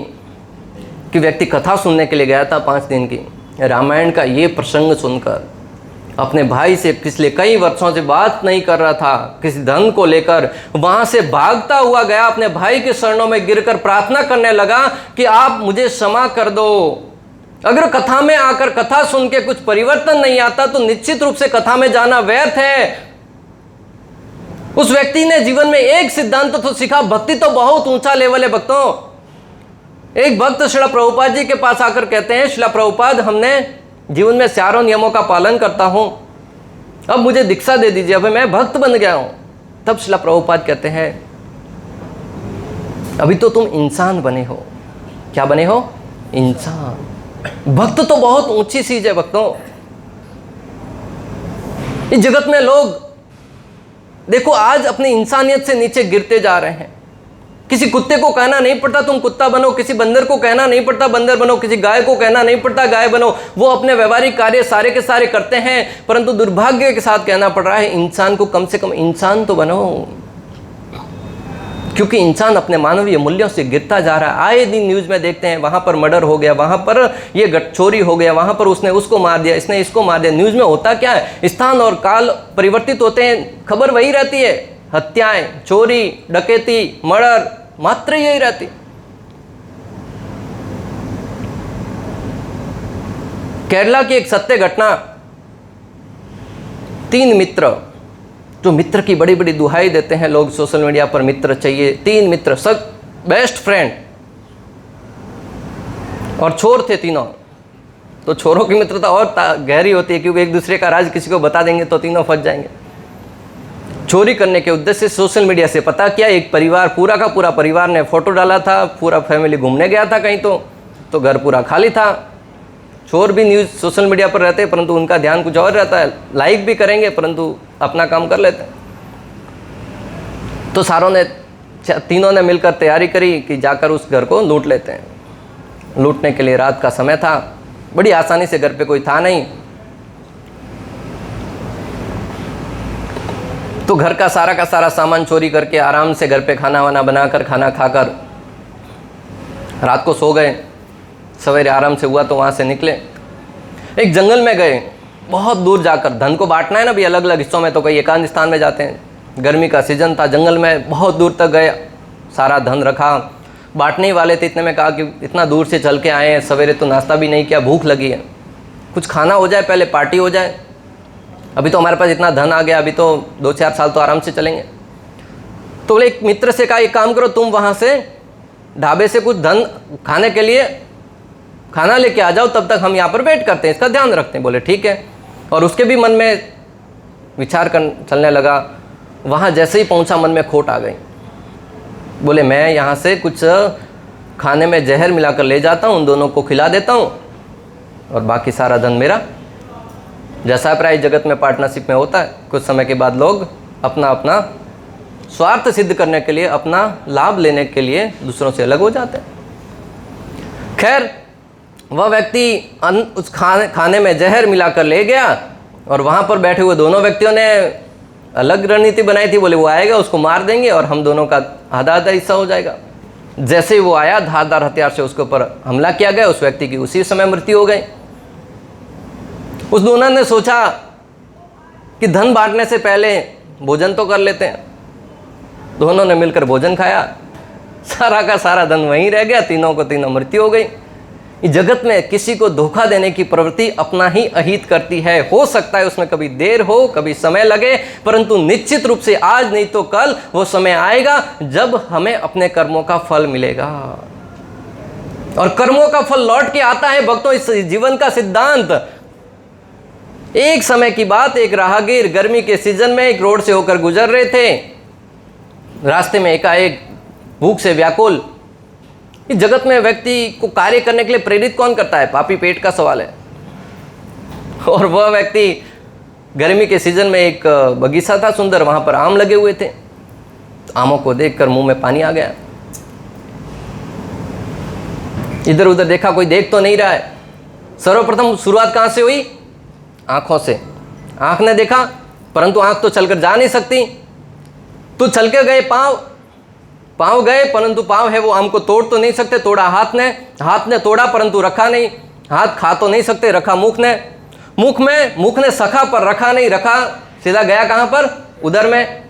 कि व्यक्ति कथा सुनने के लिए गया था 5 दिन की, रामायण का ये प्रसंग सुनकर अपने भाई से पिछले कई वर्षों से बात नहीं कर रहा था, किसी धन को लेकर वहां से भागता हुआ गया, अपने भाई के चरणों में गिरकर प्रार्थना करने लगा कि आप मुझे क्षमा कर दो। अगर कथा में आकर कथा सुन के कुछ परिवर्तन नहीं आता तो निश्चित रूप से कथा में जाना व्यर्थ है। उस व्यक्ति ने जीवन में एक सिद्धांत तो सीखा, भक्ति तो बहुत ऊंचा लेवल है भक्तों। एक भक्त श्रील प्रभुपाद जी के पास आकर कहते हैं, श्रील प्रभुपाद हमने जीवन में चारों नियमों का पालन करता हूं, अब मुझे दीक्षा दे दीजिए, अब मैं भक्त बन गया हूं। तब श्रील प्रभुपाद कहते हैं, अभी तो तुम इंसान बने हो। क्या बने हो? इंसान। भक्त तो बहुत ऊंची चीज है भक्तों। इस जगत में लोग देखो आज अपनी इंसानियत से नीचे गिरते जा रहे हैं। किसी कुत्ते को कहना नहीं पड़ता तुम कुत्ता बनो, किसी बंदर को कहना नहीं पड़ता बंदर बनो, किसी गाय को कहना नहीं पड़ता गाय बनो। वो अपने व्यवहारिक कार्य सारे के सारे करते हैं, परंतु दुर्भाग्य के साथ कहना पड़ रहा है इंसान को कम से कम इंसान तो बनो, क्योंकि इंसान अपने मानवीय मूल्यों से गिरता जा रहा है। आए दिन न्यूज में देखते हैं, वहां पर मर्डर हो गया, वहां पर ये चोरी हो गया, वहां पर उसने उसको मार दिया, इसने इसको मार दिया। न्यूज में होता क्या है? स्थान और काल परिवर्तित होते हैं, खबर वही रहती है, हत्याएं, चोरी, डकैती, मर्डर, मात्र यही रहती। केरला की एक सत्य घटना, 3 मित्र जो मित्र की बड़ी बड़ी दुहाई देते हैं लोग सोशल मीडिया पर, मित्र चाहिए, 3 मित्र, सब बेस्ट फ्रेंड और चोर थे तीनों। तो चोरों की मित्रता और गहरी होती है क्योंकि एक दूसरे का राज किसी को बता देंगे तो तीनों फंस जाएंगे। चोरी करने के उद्देश्य से सोशल मीडिया से पता किया, एक परिवार पूरा का पूरा परिवार ने फोटो डाला था, पूरा फैमिली घूमने गया था कहीं, तो घर पूरा खाली था। चोर भी न्यूज़ सोशल मीडिया पर रहते हैं परंतु उनका ध्यान कुछ और रहता है, लाइक भी करेंगे परंतु अपना काम कर लेते हैं। तो तीनों ने मिलकर तैयारी करी कि जाकर उस घर को लूट लेते हैं। लूटने के लिए रात का समय था, बड़ी आसानी से, घर पे कोई था नहीं, तो घर का सारा सामान चोरी करके आराम से घर पे खाना वाना बनाकर, खाना खाकर रात को सो गए। सवेरे आराम से हुआ तो वहाँ से निकले, एक जंगल में गए। बहुत दूर जाकर, धन को बांटना है ना भी, अलग अलग हिस्सों में तो कई एकांत स्थान में जाते हैं। गर्मी का सीजन था, जंगल में बहुत दूर तक गए, सारा धन रखा, बांटने वाले थे। इतने में कहा कि इतना दूर से चल के आए हैं, सवेरे तो नाश्ता भी नहीं किया, भूख लगी है, कुछ खाना हो जाए, पहले पार्टी हो जाए। अभी तो हमारे पास इतना धन आ गया, अभी तो 2-4 साल तो आराम से चलेंगे। तो बोले एक मित्र से कहा, एक काम करो, तुम वहाँ से ढाबे से कुछ धन खाने के लिए खाना लेके आ जाओ, तब तक हम यहाँ पर वेट करते हैं, इसका ध्यान रखते हैं। बोले ठीक है। और उसके भी मन में विचार कर चलने लगा। वहाँ जैसे ही पहुँचा मन में खोट आ गई। बोले मैं यहाँ से कुछ खाने में जहर मिलाकर ले जाता हूँ, उन दोनों को खिला देता हूँ और बाकी सारा धन मेरा। जैसा प्राय जगत में पार्टनरशिप में होता है, कुछ समय के बाद लोग अपना अपना स्वार्थ सिद्ध करने के लिए, अपना लाभ लेने के लिए दूसरों से अलग हो जाते हैं। खैर, वह व्यक्ति उस खाने में जहर मिलाकर ले गया और वहाँ पर बैठे हुए दोनों व्यक्तियों ने अलग रणनीति बनाई थी। बोले वो आएगा, उसको मार देंगे और हम दोनों का आधा हिस्सा हो जाएगा। जैसे ही वो आया, धारदार हथियार से उसके ऊपर हमला किया गया, उस व्यक्ति की उसी समय मृत्यु हो गई। उस दोनों ने सोचा कि धन बांटने से पहले भोजन तो कर लेते हैं। दोनों ने मिलकर भोजन खाया, सारा का सारा धन वहीं रह गया, तीनों को तीनों मृत्यु हो गई। इस जगत में किसी को धोखा देने की प्रवृत्ति अपना ही अहित करती है। हो सकता है उसमें कभी देर हो, कभी समय लगे, परंतु निश्चित रूप से आज नहीं तो कल वो समय आएगा जब हमें अपने कर्मों का फल मिलेगा। और कर्मों का फल लौट के आता है भक्तों, इस जीवन का सिद्धांत। एक समय की बात, एक राहगीर गर्मी के सीजन में एक रोड से होकर गुजर रहे थे। रास्ते में एकाएक भूख से व्याकुल। इस जगत में व्यक्ति को कार्य करने के लिए प्रेरित कौन करता है? पापी पेट का सवाल है। और वह व्यक्ति गर्मी के सीजन में, एक बगीचा था सुंदर, वहां पर आम लगे हुए थे। आमों को देखकर मुंह में पानी आ गया। इधर उधर देखा, कोई देख तो नहीं रहा है। सर्वप्रथम शुरुआत कहां से हुई? आंखों से। आंख ने देखा, परंतु आंख तो चलकर जा नहीं सकती, तो चल के गए पांव गए, परंतु पांव है वो आम को तोड़ तो नहीं सकते। तोड़ा हाथ ने तोड़ा परंतु रखा नहीं। हाथ खा तो नहीं सकते, रखा मुख ने। मुख ने सखा पर रखा नहीं, रखा सीधा गया कहाँ पर, उधर में।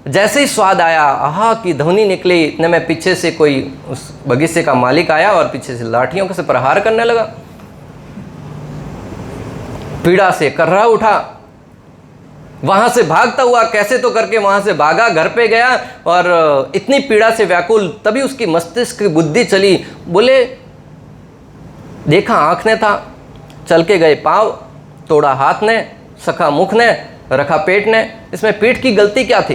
जैसे ही स्वाद आया, आहा की ध्वनि निकली, इतने में पीछे से कोई उस बगीचे का मालिक आया और पीछे से लाठियों से प्रहार करने लगा। पीड़ा से कर्रा उठा, वहां से भागता हुआ कैसे तो करके वहां से भागा, घर पे गया और इतनी पीड़ा से व्याकुल, तभी उसकी मस्तिष्क की बुद्धि चली। बोले देखा आंख ने था, चल के गए पाँव, तोड़ा हाथ ने, सखा मुख ने, रखा पेट ने। इसमें पीठ की गलती क्या थी?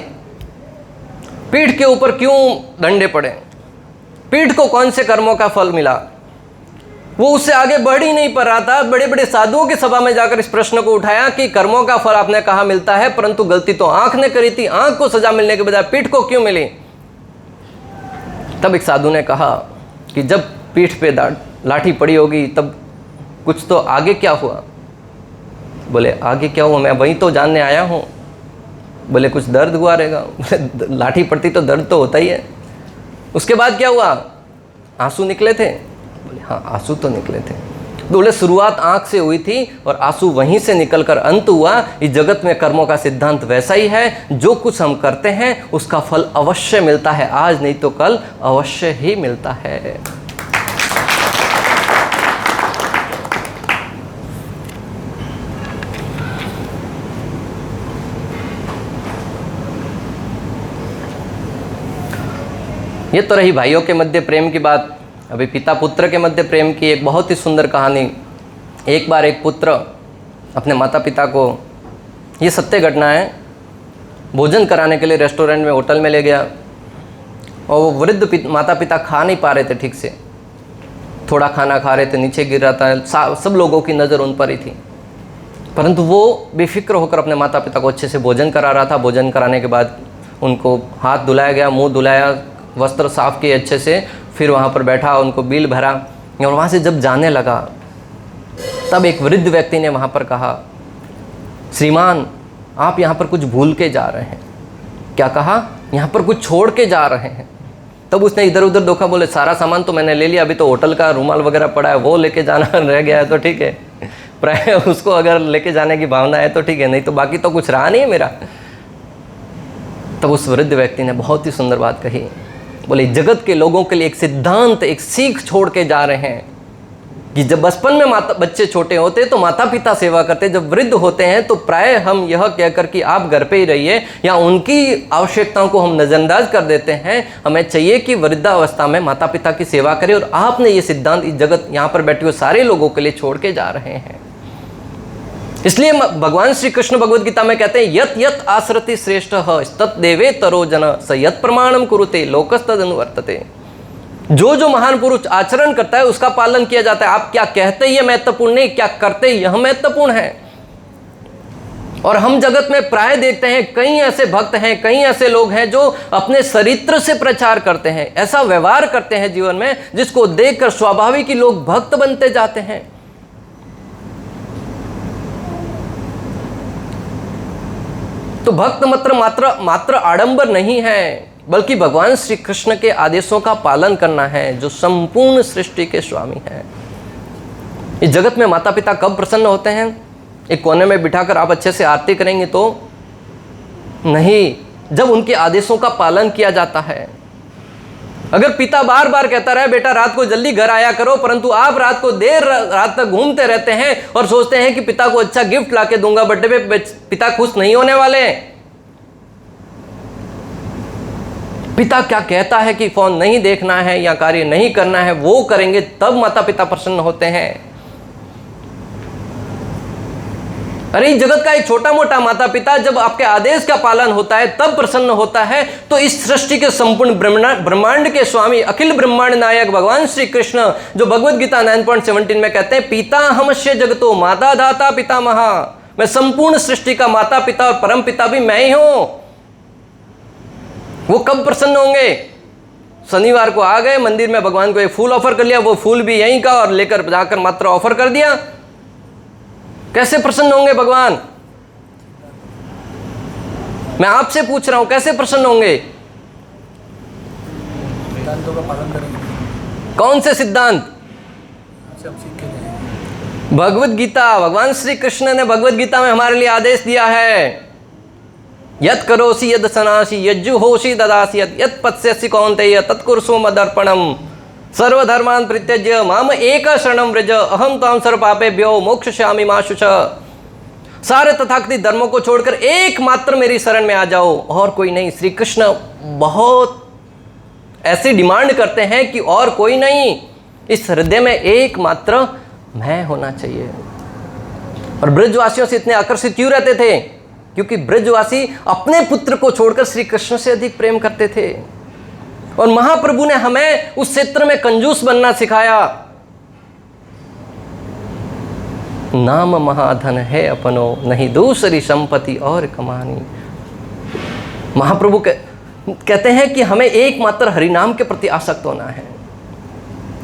पीठ के ऊपर क्यों डंडे पड़े? पीठ को कौन से कर्मों का फल मिला? वो उससे आगे बढ़ ही नहीं पा रहा था। बड़े बड़े साधुओं की सभा में जाकर इस प्रश्न को उठाया कि कर्मों का फल आपने कहा मिलता है, परंतु गलती तो आंख ने करी थी, आंख को सजा मिलने के बजाय पीठ को क्यों मिली? तब एक साधु ने कहा कि जब पीठ पे लाठी पड़ी होगी तब कुछ तो आगे क्या हुआ? बोले आगे क्या हुआ, मैं वहीं तो जानने आया हूँ। बोले कुछ दर्द हुआ रहेगा। बोले लाठी पड़ती तो दर्द तो होता ही है। उसके बाद क्या हुआ? आंसू निकले थे? बोले हाँ आंसू तो निकले थे। बोले शुरुआत आंख से हुई थी और आंसू वहीं से निकलकर अंत हुआ। इस जगत में कर्मों का सिद्धांत वैसा ही है, जो कुछ हम करते हैं उसका फल अवश्य मिलता है, आज नहीं तो कल अवश्य ही मिलता है। ये तो रही भाइयों के मध्य प्रेम की बात। अभी पिता पुत्र के मध्य प्रेम की एक बहुत ही सुंदर कहानी। एक बार एक पुत्र अपने माता पिता को, ये सत्य घटना है, भोजन कराने के लिए रेस्टोरेंट में, होटल में ले गया और वो वृद्ध माता पिता खा नहीं पा रहे थे ठीक से, थोड़ा खाना खा रहे थे, नीचे गिर रहा था, सब लोगों की नज़र उन पर ही थी, परंतु वो बेफिक्र होकर अपने माता पिता को अच्छे से भोजन करा रहा था। भोजन कराने के बाद उनको हाथ धुलाया गया, मुंह धुलाया, वस्त्र साफ किए अच्छे से, फिर वहाँ पर बैठा, उनको बिल भरा और वहाँ से जब जाने लगा तब एक वृद्ध व्यक्ति ने वहाँ पर कहा, श्रीमान आप यहाँ पर कुछ भूल के जा रहे हैं। क्या कहा? यहाँ पर कुछ छोड़ के जा रहे हैं। तब उसने इधर उधर देखा, बोले सारा सामान तो मैंने ले लिया, अभी तो होटल का रूमाल वगैरह पड़ा है, वो लेके जाना रह गया है तो ठीक है, प्राय उसको अगर लेके जाने की भावना है तो ठीक है, नहीं तो बाकी तो कुछ रहा नहीं है मेरा। तब उस वृद्ध व्यक्ति ने बहुत ही सुंदर बात कही, बोले जगत के लोगों के लिए एक सिद्धांत, एक सीख छोड़ के जा रहे हैं कि जब बचपन में बच्चे छोटे होते तो माता पिता सेवा करते, जब वृद्ध होते हैं तो प्राय हम यह कहकर कि आप घर पे ही रहिए या उनकी आवश्यकताओं को हम नज़रअंदाज कर देते हैं। हमें चाहिए कि वृद्धावस्था में माता पिता की सेवा करें, और आपने ये सिद्धांत इस जगत यहाँ पर बैठे हुए सारे लोगों के लिए छोड़ के जा रहे हैं। इसलिए भगवान श्री कृष्ण भगवद गीता में कहते हैं, यत यत आसरति श्रेष्ठ तत् देवे तरो जन स यत प्रमाणम कुरुते लोकस्तद अनुवर्तते। जो जो महान पुरुष आचरण करता है उसका पालन किया जाता है। आप क्या कहते हैं यह महत्वपूर्ण नहीं, क्या करते यह महत्वपूर्ण है। और हम जगत में प्राय देखते हैं कई ऐसे भक्त हैं, कई ऐसे लोग हैं जो अपने चरित्र से प्रचार करते हैं, ऐसा व्यवहार करते हैं जीवन में जिसको देखकर स्वाभाविक ही लोग भक्त बनते जाते हैं। तो भक्त मात्र आडंबर नहीं है, बल्कि भगवान श्री कृष्ण के आदेशों का पालन करना है, जो संपूर्ण सृष्टि के स्वामी हैं। इस जगत में माता पिता कब प्रसन्न होते हैं? एक कोने में बिठाकर आप अच्छे से आरती करेंगे तो नहीं, जब उनके आदेशों का पालन किया जाता है। अगर पिता बार बार कहता रहे बेटा रात को जल्दी घर आया करो, परंतु आप रात को देर रात तक घूमते रहते हैं और सोचते हैं कि पिता को अच्छा गिफ्ट लाके दूंगा बर्थडे पे, पिता खुश नहीं होने वाले। पिता क्या कहता है कि फोन नहीं देखना है या कार्य नहीं करना है, वो करेंगे तब माता पिता प्रसन्न होते हैं। अरे जगत का एक छोटा मोटा माता पिता जब आपके आदेश का पालन होता है तब प्रसन्न होता है, तो इस सृष्टि के संपूर्ण ब्रह्मांड के स्वामी अखिल ब्रह्मांड नायक भगवान श्री कृष्ण, जो भगवद गीता 9.17 में कहते हैं, पिता हमस्य जगतो माता धाता पितामह, मैं संपूर्ण सृष्टि का माता पिता और परम पिता भी मैं ही हूं। वो कब प्रसन्न होंगे? शनिवार को आ गए मंदिर में, भगवान को एक फूल ऑफर कर लिया, वो फूल भी यहीं का और लेकर जाकर मात्र ऑफर कर दिया, कैसे प्रसन्न होंगे भगवान? मैं आपसे पूछ रहा हूं, कैसे प्रसन्न होंगे? सिद्धांतों का पालन करेंगे। कौन से सिद्धांत? सब सीख के जाएंगे। भगवत गीता, भगवान श्री कृष्ण ने भगवत गीता में हमारे लिए आदेश दिया है, यत् करोसि यद् सनासि यज्जुहोषि ददासि यत् पत्स्यसि कौन्तेय तत्कुरुषो मदर्पणम् सर्वधर्मान् परित्यज्य माम एक शरणं व्रज अहम त्वां सर्वपापेभ्यो मोक्षयिष्यामि मा शुचः। सारे तथाकथित धर्मों को छोड़कर एकमात्र मेरी शरण में आ जाओ, और कोई नहीं। श्री कृष्ण बहुत ऐसी डिमांड करते हैं कि और कोई नहीं, इस हृदय में एकमात्र मैं होना चाहिए। और ब्रजवासियों से इतने आकर्षित क्यों रहते थे? क्योंकि ब्रजवासी अपने पुत्र को छोड़कर श्री कृष्ण से अधिक प्रेम करते थे। और महाप्रभु ने हमें उस क्षेत्र में कंजूस बनना सिखाया। नाम महाधन है अपनो, नहीं दूसरी संपत्ति और कमानी। महाप्रभु कहते हैं कि हमें एकमात्र हरिनाम के प्रति आसक्त होना है।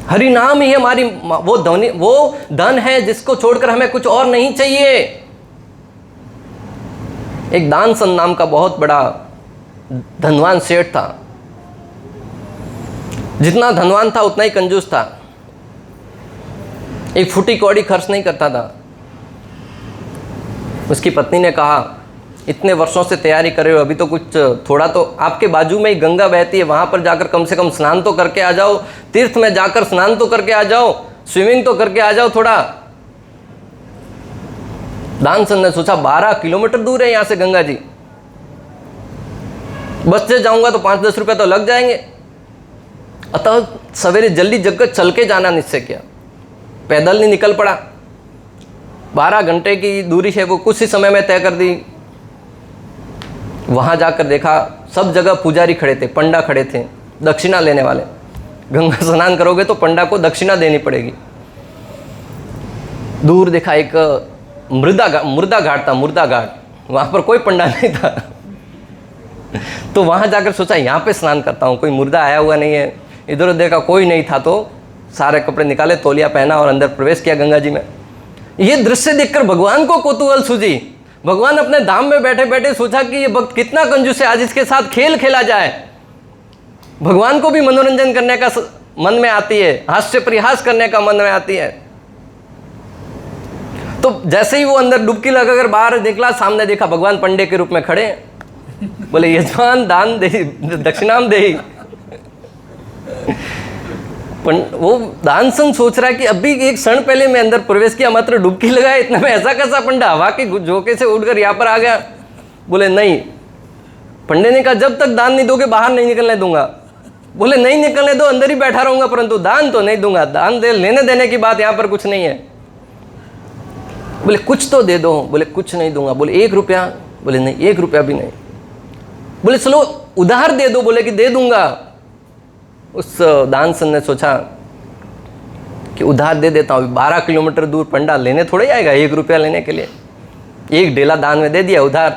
हरिनाम ही हमारी वो धन है जिसको छोड़कर हमें कुछ और नहीं चाहिए। एक दानसन नाम का बहुत बड़ा धनवान सेठ था। जितना धनवान था उतना ही कंजूस था। एक फुटी कौड़ी खर्च नहीं करता था। उसकी पत्नी ने कहा, इतने वर्षों से तैयारी कर रहे हो, अभी तो कुछ थोड़ा तो, आपके बाजू में ही गंगा बहती है, वहां पर जाकर कम से कम स्नान तो करके आ जाओ, तीर्थ में जाकर स्नान तो करके आ जाओ, स्विमिंग तो करके आ जाओ थोड़ा। दानसन ने सोचा 12 किलोमीटर दूर है यहां से गंगा जी, बस से जाऊंगा तो 5-10 रुपए तो लग जाएंगे। अतः सवेरे जल्दी जगकर चल के जाना निश्चय किया। पैदल नहीं निकल पड़ा। 12 घंटे की दूरी है वो कुछ ही समय में तय कर दी। वहां जाकर देखा सब जगह पुजारी खड़े थे, पंडा खड़े थे, दक्षिणा लेने वाले। गंगा स्नान करोगे तो पंडा को दक्षिणा देनी पड़ेगी। दूर देखा एक मुर्दा घाट था, मुर्दा घाट। वहां पर कोई पंडा नहीं था। तो वहां जाकर सोचा यहाँ पे स्नान करता हूँ, कोई मुर्दा आया हुआ नहीं है। इधर उधर देखा कोई नहीं था, तो सारे कपड़े निकाले, तौलिया पहना और अंदर प्रवेश किया गंगा जी में। ये दृश्य देखकर भगवान को कौतूहल सूझी। भगवान अपने धाम में बैठे बैठे सोचा कि ये भक्त कितना कंजूस है, आज इसके साथ खेल खेला जाए। भगवान को भी मनोरंजन करने का मन में आती है, हास्य परिहास करने का मन में आती है। तो जैसे ही वो अंदर डुबकी लगाकर बाहर निकला, सामने देखा भगवान पंडे के रूप में खड़े हैं। बोले यजमान दान दे, दक्षिणाम दे। वो दानसन सोच रहा है कि अभी एक क्षण पहले मैं अंदर प्रवेश किया, मात्र डुबकी लगाया, इतना में ऐसा कैसा पंडा हवा के झोंके से उड़कर यहाँ पर आ गया। बोले नहीं। पंडे ने कहा जब तक दान नहीं दोगे बाहर नहीं निकलने दूंगा। बोले नहीं निकलने दो, अंदर ही बैठा रहूंगा, परंतु दान तो नहीं दूंगा। दान दे लेने देने की बात यहाँ पर कुछ नहीं है। बोले कुछ तो दे दो। बोले कुछ नहीं दूंगा। बोले 1 रुपया। बोले नहीं 1 रुपया भी नहीं। बोले चलो उधार दे दो। बोले कि दे दूंगा। उस दानसन ने सोचा कि उधार दे देता हूँ। 12 किलोमीटर दूर पंडा लेने थोड़े आएगा 1 रुपया लेने के लिए। 1 डेला दान में दे दिया उधार।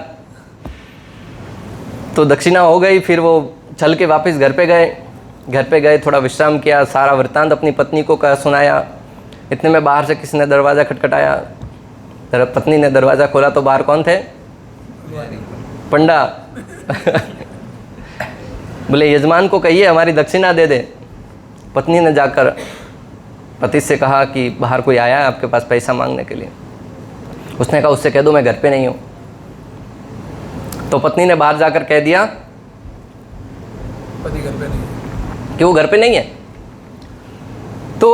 तो दक्षिणा हो गई। फिर वो चल के वापस घर पे गए, थोड़ा विश्राम किया, सारा वृत्तांत अपनी पत्नी को सुनाया। इतने में बाहर से किसी ने दरवाज़ा खटखटाया। पत्नी ने दरवाज़ा खोला तो बाहर कौन थे? पंडा। बोले यजमान को कहिए हमारी दक्षिणा दे दे। पत्नी ने जाकर पति से कहा कि बाहर कोई आया है आपके पास पैसा मांगने के लिए। उसने कहा उससे कह दो मैं घर पे नहीं हूँ। तो पत्नी ने बाहर जाकर कह दिया पति घर पे नहीं कि वो घर पे नहीं है। तो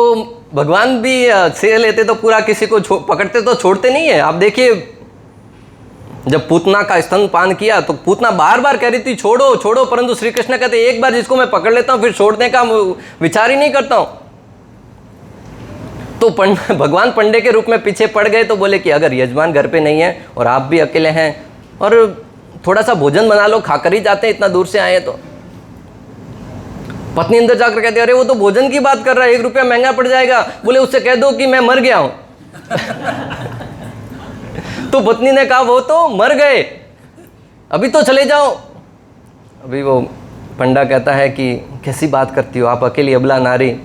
भगवान भी से लेते तो पूरा किसी को पकड़ते तो छोड़ते नहीं है। आप देखिए जब पूतना का स्तनपान किया तो पूतना बार बार कह रही थी छोड़ो छोड़ो, परंतु श्री कृष्ण कहते एक बार जिसको मैं पकड़ लेता हूँ फिर छोड़ने का विचार ही नहीं करता हूँ। तो भगवान पंडे के रूप में पीछे पड़ गए। तो बोले कि अगर यजमान घर पे नहीं है और आप भी अकेले हैं और थोड़ा सा भोजन बना लो, खाकर ही जाते हैं, इतना दूर से आए। तो पत्नी अंदर जाकर कहती अरे वो तो भोजन की बात कर रहा है, 1 रुपया महंगा पड़ जाएगा। बोले उससे कह दो कि मैं मर गया हूं। तो पत्नी ने कहा वो तो मर गए, अभी तो चले जाओ। अभी वो पंडा कहता है कि कैसी बात करती हो आप, अकेली अबला नारी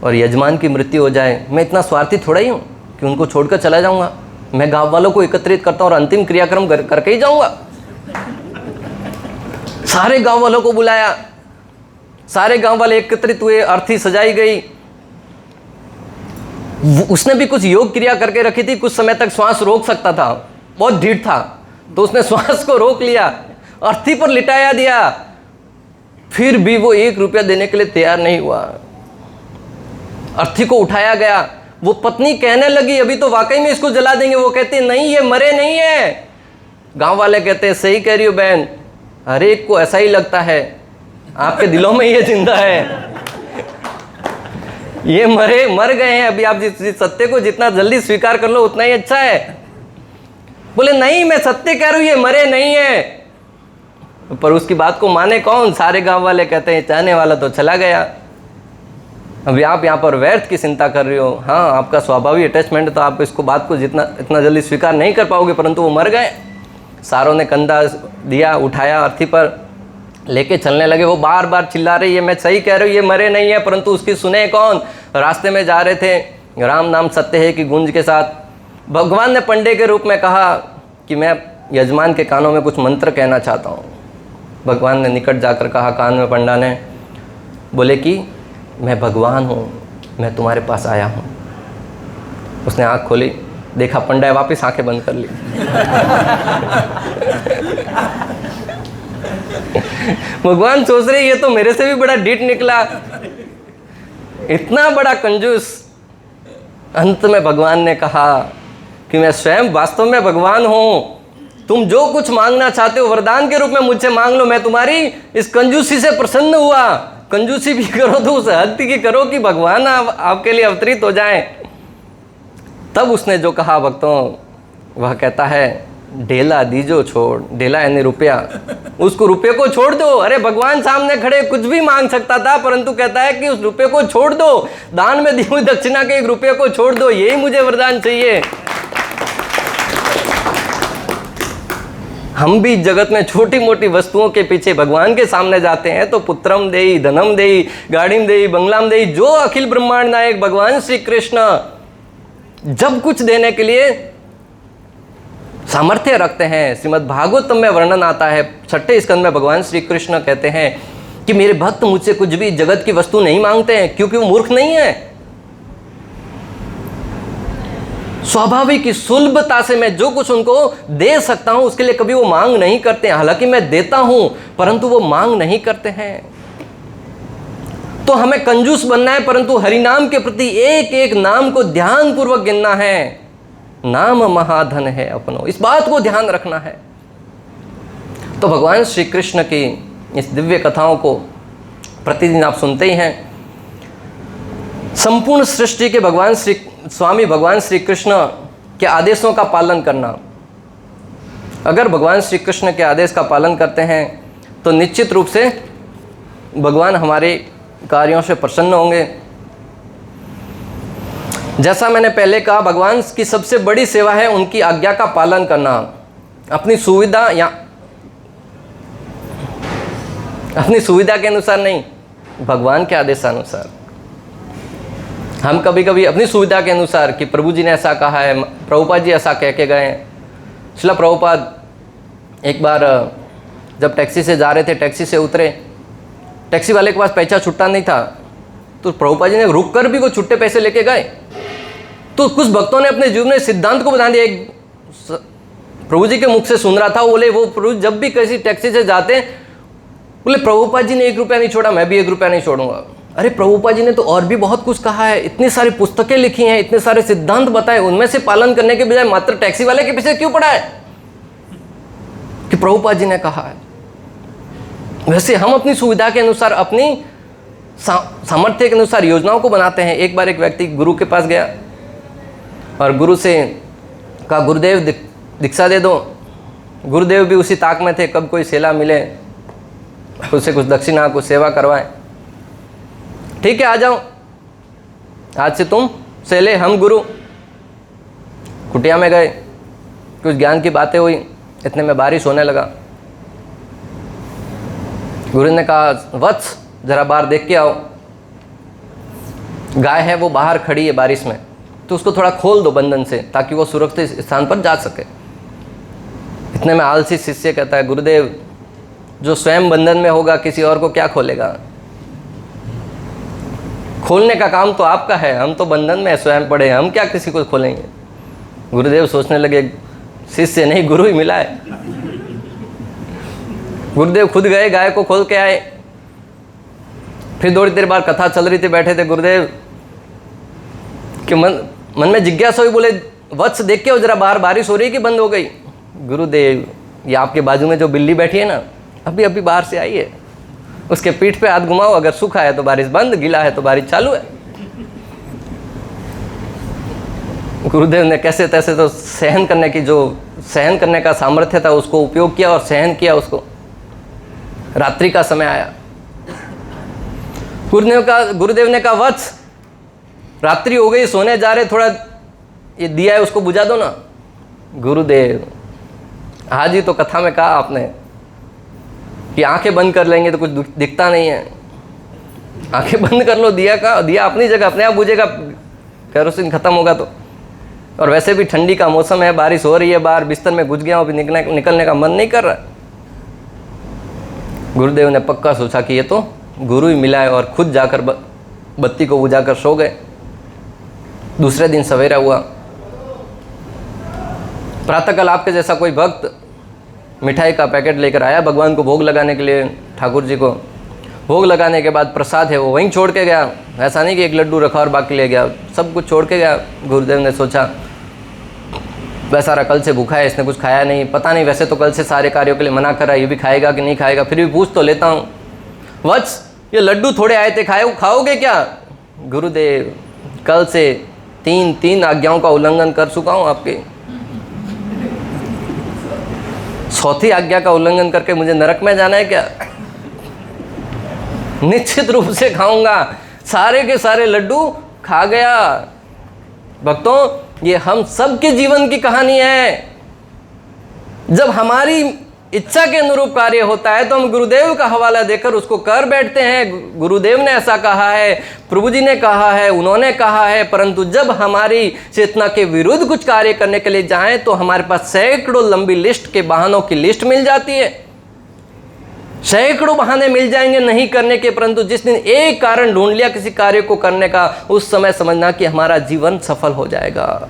और यजमान की मृत्यु हो जाए, मैं इतना स्वार्थी थोड़ा ही हूँ कि उनको छोड़कर चला जाऊंगा। मैं गांव वालों को एकत्रित करता हूँ और अंतिम क्रियाक्रम करके ही जाऊंगा। सारे गांव वालों को बुलाया, सारे गांव वाले एकत्रित हुए, अर्थी सजाई गई। उसने भी कुछ योग क्रिया करके रखी थी, कुछ समय तक श्वास रोक सकता था, बहुत ढीठ था, तो उसने श्वास को रोक लिया, अर्थी पर लिटाया दिया, फिर भी वो 1 रुपया देने के लिए तैयार नहीं हुआ। अर्थी को उठाया गया, वो पत्नी कहने लगी अभी तो वाकई में इसको जला देंगे, वो कहते नहीं ये मरे नहीं है। गांव वाले कहते हैं सही कह रही हो बहन, हर एक को ऐसा ही लगता है, आपके दिलों में ये जिंदा है, ये मर गए हैं, अभी आप जिस सत्य को जितना जल्दी स्वीकार कर लो उतना ही अच्छा है। बोले नहीं मैं सत्य कह रहा हूं, ये मरे नहीं है। पर उसकी बात को माने कौन? सारे गांव वाले कहते हैं चाहने वाला तो चला गया। अभी आप यहाँ पर व्यर्थ की चिंता कर रहे हो। हाँ, आपका स्वाभाविक अटैचमेंट तो आप इसको बात को इतना जल्दी स्वीकार नहीं कर पाओगे, परंतु वो मर गए। सारों ने कंधा दिया, उठाया, अर्थी पर लेके चलने लगे। वो बार बार चिल्ला रही है मैं सही कह रही हूँ, ये मरे नहीं है, परंतु उसकी सुने कौन? रास्ते में जा रहे थे, राम नाम सत्य है कि गूंज के साथ भगवान ने पंडे के रूप में कहा कि मैं यजमान के कानों में कुछ मंत्र कहना चाहता हूँ। भगवान ने निकट जाकर कहा कान में, पंडा ने बोले कि मैं भगवान हूँ, मैं तुम्हारे पास आया हूँ। उसने आँख खोली, देखा पंडा है, वापस आंखें बंद कर ली। भगवान सोच रहे ये तो मेरे से भी बड़ा डीठ निकला, इतना बड़ा कंजूस। अंत में भगवान ने कहा कि मैं स्वयं वास्तव में भगवान हूँ, तुम जो कुछ मांगना चाहते हो वरदान के रूप में मुझसे मांग लो, मैं तुम्हारी इस कंजूसी से प्रसन्न हुआ। कंजूसी भी करो तो उस हद की करो कि भगवान आपके लिए अवतरित हो जाए। तब उसने जो कहा भक्तों, वह कहता है ढेला दीजो छोड़, ढेला यानी रुपया, उसको रुपये को छोड़ दो। अरे भगवान सामने खड़े कुछ भी मांग सकता था, परंतु कहता है कि उस रुपये को छोड़ दो, दान में दी हुई दक्षिणा के 1 रुपये को छोड़ दो, यही मुझे वरदान चाहिए। हम भी जगत में छोटी मोटी वस्तुओं के पीछे भगवान के सामने जाते हैं तो पुत्रम देई, धनम देई, गाड़ीम देई, बंगलाम देई, जो अखिल ब्रह्मांड नायक भगवान श्री कृष्ण जब कुछ देने के लिए सामर्थ्य रखते हैं। श्रीमद् भागवतम में वर्णन आता है, 6ठे स्कंद में भगवान श्री कृष्ण कहते हैं कि मेरे भक्त मुझसे कुछ भी जगत की वस्तु नहीं मांगते हैं, क्योंकि वो मूर्ख नहीं है। स्वाभाविक सुलभता से मैं जो कुछ उनको दे सकता हूं उसके लिए कभी वो मांग नहीं करते हैं। हालांकि मैं देता हूं परंतु वो मांग नहीं करते हैं। तो हमें कंजूस बनना है, परंतु हरिनाम के प्रति एक एक नाम को ध्यान पूर्वक गिनना है। नाम महाधन है अपनो, इस बात को ध्यान रखना है। तो भगवान श्री कृष्ण की इस दिव्य कथाओं को प्रतिदिन आप सुनते ही हैं। संपूर्ण सृष्टि के स्वामी भगवान श्री कृष्ण के आदेशों का पालन करना। अगर भगवान श्री कृष्ण के आदेश का पालन करते हैं तो निश्चित रूप से भगवान हमारे कार्यों से प्रसन्न होंगे। जैसा मैंने पहले कहा, भगवान की सबसे बड़ी सेवा है उनकी आज्ञा का पालन करना, अपनी सुविधा या अपनी सुविधा के अनुसार नहीं, भगवान के आदेशानुसार। हम कभी कभी अपनी सुविधा के अनुसार कि प्रभु जी ने ऐसा कहा है, प्रभुपाद जी ऐसा कह के गए हैं। श्रील प्रभुपाद एक बार जब टैक्सी से जा रहे थे, टैक्सी से उतरे, टैक्सी वाले के पास पैसा छुट्टा नहीं था, तो प्रभुपाद जी ने रुक कर भी वो छुट्टे पैसे लेके गए। तो कुछ भक्तों ने अपने जीवन में सिद्धांत को बना दिया। एक प्रभु जी के मुख से सुन रहा था, बोले वो प्रभु जब भी किसी टैक्सी से जाते, बोले प्रभुपाद जी ने 1 रुपया नहीं छोड़ा, मैं भी 1 रुपया नहीं छोड़ूंगा। अरे प्रभुपाद जी ने तो और भी बहुत कुछ कहा है, इतनी सारी पुस्तकें लिखी हैं, इतने सारे सिद्धांत बताए, उनमें से पालन करने के बजाय मात्र टैक्सी वाले के पीछे क्यों पड़ा है कि प्रभुपाद जी ने कहा है। वैसे हम अपनी सुविधा के अनुसार, अपनी सामर्थ्य के अनुसार योजनाओं को बनाते हैं। एक बार एक व्यक्ति गुरु के पास गया और गुरु से कहा गुरुदेव दीक्षा दे दो। गुरुदेव भी उसी ताक में थे, कब कोई सेला मिले, उससे कुछ दक्षिणा, कुछ सेवा करवाएं। ठीक है, आ जाओ, आज से तुम सेले, हम गुरु। कुटिया में गए, कुछ ज्ञान की बातें हुई, इतने में बारिश होने लगा। गुरु ने कहा वत्स जरा बाहर देख के आओ, गाय है वो बाहर खड़ी है बारिश में, तो उसको थोड़ा खोल दो बंधन से ताकि वो सुरक्षित स्थान पर जा सके। इतने में आलसी शिष्य कहता है गुरुदेव जो स्वयं बंधन में होगा किसी और को क्या खोलेगा। खोलने का काम तो आपका है, हम तो बंधन में स्वयं पड़े हैं, हम क्या किसी को खोलेंगे। गुरुदेव सोचने लगे शिष्य नहीं गुरु ही मिला है। गुरुदेव खुद गए, गाय को खोल के आए। फिर थोड़ी देर बाद कथा चल रही थी, बैठे थे गुरुदेव कि मन में जिज्ञासा हुई, बोले वत्स देख के हो जरा बाहर बारिश हो रही कि बंद हो गई। गुरुदेव ये आपके बाजू में जो बिल्ली बैठी है ना, अभी अभी बाहर से आई है, उसके पीठ पे हाथ घुमाओ, अगर सूखा है तो बारिश बंद, गीला है तो बारिश चालू है। गुरुदेव ने कैसे तैसे तो सहन करने का सामर्थ्य था उसको उपयोग किया और सहन किया उसको। रात्रि का समय आया, गुरुदेव ने कहा वत्स रात्रि हो गई, सोने जा रहे, थोड़ा ये दिया है उसको बुझा दो ना। गुरुदेव आज ही तो कथा में कहा आपने कि आंखें बंद कर लेंगे तो कुछ दिखता नहीं है, आंखें बंद कर लो, दिया अपनी जगह अपने आप बुझेगा, केरोसिन खत्म होगा तो। और वैसे भी ठंडी का मौसम है, बारिश हो रही है, बाहर बिस्तर में घुस गया हूँ, अभी निकलने का मन नहीं कर रहा। गुरुदेव ने पक्का सोचा कि ये तो गुरु ही मिला है, और खुद जाकर बत्ती को बुझाकर सो गए। दूसरे दिन सवेरा हुआ, प्रातःकाल आपके जैसा कोई भक्त मिठाई का पैकेट लेकर आया भगवान को भोग लगाने के लिए। ठाकुर जी को भोग लगाने के बाद प्रसाद है वो वहीं छोड़ के गया। ऐसा नहीं कि एक लड्डू रखा और बाकी ले गया, सब कुछ छोड़ के गया। गुरुदेव ने सोचा बेचारा कल से भूखा है, इसने कुछ खाया नहीं, पता नहीं वैसे तो कल से सारे कार्यों के लिए मना कर रहा है, ये भी खाएगा कि नहीं खाएगा, फिर भी पूछ तो लेता हूँ। वत्स ये लड्डू थोड़े आए थे, खाओगे क्या? गुरुदेव कल से तीन आज्ञाओं का उल्लंघन कर चुका हूँ आपके, चौथी आज्ञा का उल्लंघन करके मुझे नरक में जाना है क्या? निश्चित रूप से खाऊंगा। सारे के सारे लड्डू खा गया। भक्तों ये हम सबके जीवन की कहानी है। जब हमारी इच्छा के अनुरूप कार्य होता है तो हम गुरुदेव का हवाला देकर उसको कर बैठते हैं। गुरुदेव ने ऐसा कहा है, प्रभु जी ने कहा है, उन्होंने कहा है। परंतु जब हमारी चेतना के विरुद्ध कुछ कार्य करने के लिए जाएं तो हमारे पास सैकड़ों लंबी लिस्ट के बहानों की लिस्ट मिल जाती है। सैकड़ों बहाने मिल जाएंगे नहीं करने के, परंतु जिस दिन एक कारण ढूंढ लिया किसी कार्य को करने का, उस समय समझना कि हमारा जीवन सफल हो जाएगा।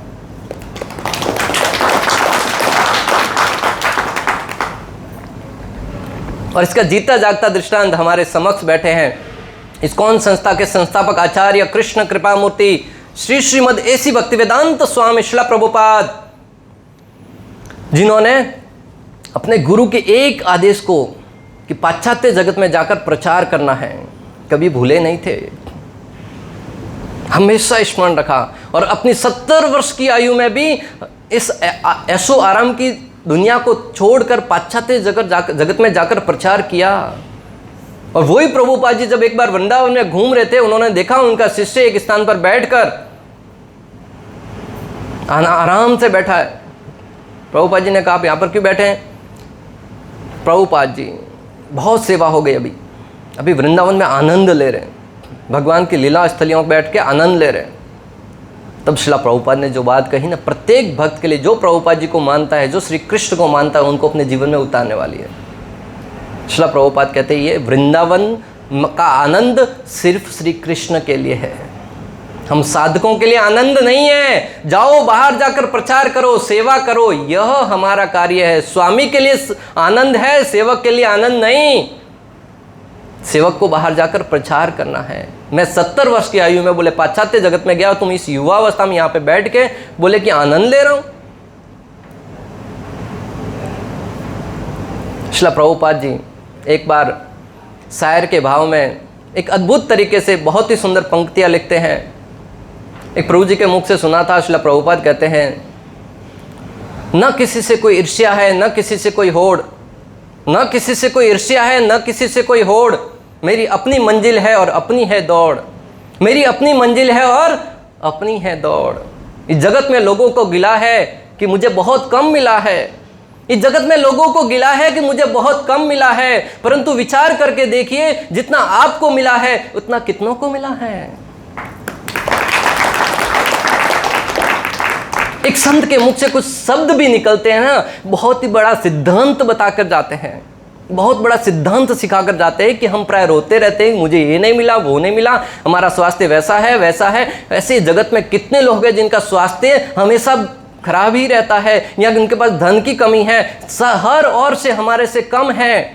और इसका जीता जागता दृष्टांत हमारे समक्ष बैठे हैं इस्कॉन संस्था के संस्थापक आचार्य कृष्ण कृपा मूर्ति श्री श्रीमद एसी भक्तिवेदांत स्वामी श्रील प्रभुपाद, जिन्होंने अपने गुरु के एक आदेश को कि पाश्चात्य जगत में जाकर प्रचार करना है कभी भूले नहीं थे, हमेशा स्मरण रखा। और अपनी 70 वर्ष की आयु में भी इस ऐशो आराम की दुनिया को छोड़कर पाश्चात्य जगत में जाकर प्रचार किया। और वही प्रभुपाद जी जब एक बार वृंदावन में घूम रहे थे, उन्होंने देखा उनका शिष्य एक स्थान पर बैठकर आराम से बैठा है। प्रभुपाद जी ने कहा आप यहाँ पर क्यों बैठे हैं? प्रभुपाद जी बहुत सेवा हो गई, अभी वृंदावन में आनंद ले रहे हैं, भगवान की लीला स्थलियों पर बैठ के आनंद ले रहे हैं। तब श्रील प्रभुपाद ने जो बात कही ना, प्रत्येक भक्त के लिए जो प्रभुपाद जी को मानता है, जो श्री कृष्ण को मानता है, उनको अपने जीवन में उतारने वाली है। श्रील प्रभुपाद कहते हैं ये वृंदावन का आनंद सिर्फ श्री कृष्ण के लिए है, हम साधकों के लिए आनंद नहीं है। जाओ बाहर जाकर प्रचार करो, सेवा करो, यह हमारा कार्य है। स्वामी के लिए आनंद है, सेवक के लिए आनंद नहीं। सेवक को बाहर जाकर प्रचार करना है। मैं 70 वर्ष की आयु में बोले पाश्चात्य जगत में गया, तुम इस युवा अवस्था में यहाँ पे बैठ के बोले कि आनंद ले रहा हूं। श्रील प्रभुपाद जी एक बार शायर के भाव में एक अद्भुत तरीके से बहुत ही सुंदर पंक्तियां लिखते हैं। एक प्रभु जी के मुख से सुना था। श्रील प्रभुपाद कहते हैं न किसी से कोई ईर्ष्या है, न किसी से कोई होड़, न किसी से कोई ईर्ष्या है, न किसी से कोई होड़, मेरी अपनी मंजिल है और अपनी है दौड़, मेरी अपनी मंजिल है और अपनी है दौड़। इस जगत में लोगों को गिला है कि मुझे बहुत कम मिला है, इस जगत में लोगों को गिला है कि मुझे बहुत कम मिला है, परंतु विचार करके देखिए जितना आपको मिला है उतना कितनों को मिला है। एक संत के मुख से कुछ शब्द भी निकलते हैं ना, बहुत ही बड़ा सिद्धांत बताकर जाते हैं। बहुत बड़ा सिद्धांत सिखाकर जाते हैं कि हम प्राय रोते रहते हैं, मुझे ये नहीं मिला, वो नहीं मिला, हमारा स्वास्थ्य वैसा है वैसा है। ऐसे जगत में कितने लोग हैं जिनका स्वास्थ्य हमेशा खराब ही रहता है, या उनके पास धन की कमी है, हर ओर से हमारे से कम है।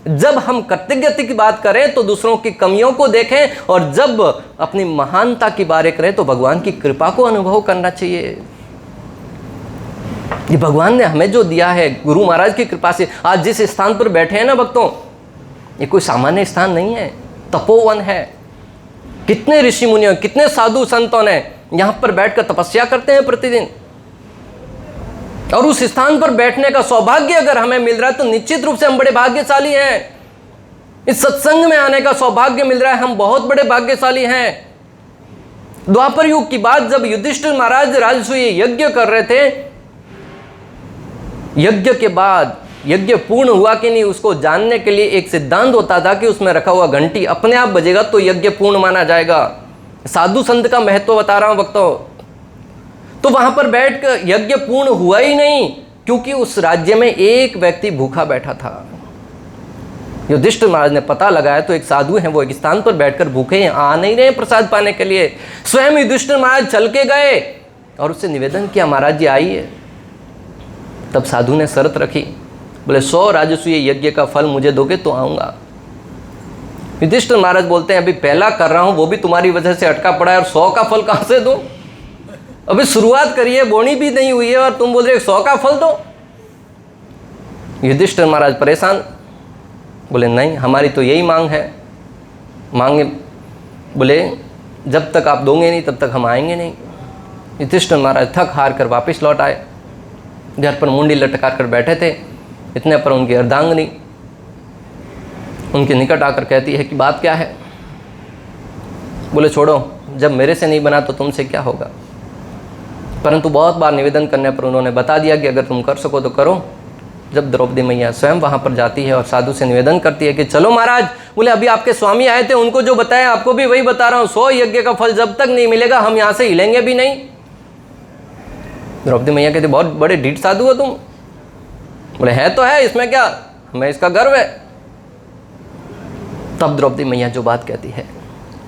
जब हम कृतज्ञता की बात करें तो दूसरों की कमियों को देखें, और जब अपनी महानता की बात करें तो भगवान की कृपा को अनुभव करना चाहिए। ये भगवान ने हमें जो दिया है गुरु महाराज की कृपा से, आज जिस स्थान पर बैठे हैं ना भक्तों, ये कोई सामान्य स्थान नहीं है, तपोवन है। कितने ऋषि मुनियों, कितने साधु संतों ने यहां पर बैठकर तपस्या करते हैं प्रतिदिन, और उस स्थान पर बैठने का सौभाग्य अगर हमें मिल रहा है तो निश्चित रूप से हम बड़े भाग्यशाली हैं। इस सत्संग में आने का सौभाग्य मिल रहा है, हम बहुत बड़े भाग्यशाली हैं। द्वापर युग की बात, जब युधिष्ठिर महाराज राजसूय यज्ञ कर रहे थे, यज्ञ के बाद यज्ञ पूर्ण हुआ कि नहीं उसको जानने के लिए एक सिद्धांत होता था कि उसमें रखा हुआ घंटी अपने आप बजेगा तो यज्ञ पूर्ण माना जाएगा। साधु संत का महत्व बता रहा हूं भक्तों। तो वहां पर बैठकर यज्ञ पूर्ण हुआ ही नहीं, क्योंकि उस राज्य में एक व्यक्ति भूखा बैठा था। युधिष्ठिर महाराज ने पता लगाया तो एक साधु हैं, वो एक स्थान पर बैठकर भूखे हैं, आ नहीं रहे प्रसाद पाने के लिए। स्वयं युधिष्ठिर महाराज चल के गए और उससे निवेदन किया, महाराज जी आइए। तब साधु ने शर्त रखी, बोले 100 राजसूय यज्ञ का फल मुझे दोगे तो आऊंगा। युधिष्ठिर महाराज बोलते हैं, अभी पहला कर रहा हूं वो भी तुम्हारी वजह से अटका पड़ा है, और 100 का फल कहां से दूं? अभी शुरुआत करिए, बोनी भी नहीं हुई है और तुम बोल रहे 100 का फल दो। युधिष्ठिर महाराज परेशान, बोले नहीं, हमारी तो यही मांग है। मांगे, बोले जब तक आप दोगे नहीं तब तक हम आएंगे नहीं। युधिष्ठिर महाराज थक हार कर वापस लौट आए। घर पर मुंडी लटका कर बैठे थे, इतने पर उनकी अर्धांगिनी उनके निकट आकर कहती है कि बात क्या है? बोले छोड़ो, जब मेरे से नहीं बना तो तुमसे क्या होगा। परंतु बहुत बार निवेदन करने पर उन्होंने बता दिया कि अगर तुम कर सको तो करो। जब द्रौपदी मैया स्वयं वहां पर जाती है और साधु से निवेदन करती है कि चलो महाराज, बोले अभी आपके स्वामी आए थे, उनको जो बताया आपको भी वही बता रहा हूं, 100 यज्ञ का फल जब तक नहीं मिलेगा हम यहां से हिलेंगे भी नहीं। द्रौपदी मैया कहती, बहुत बड़े ढीठ साधु हो तुम। बोले है तो है, इसमें क्या, हमें इसका गर्व है। तब द्रौपदी मैया जो बात कहती है,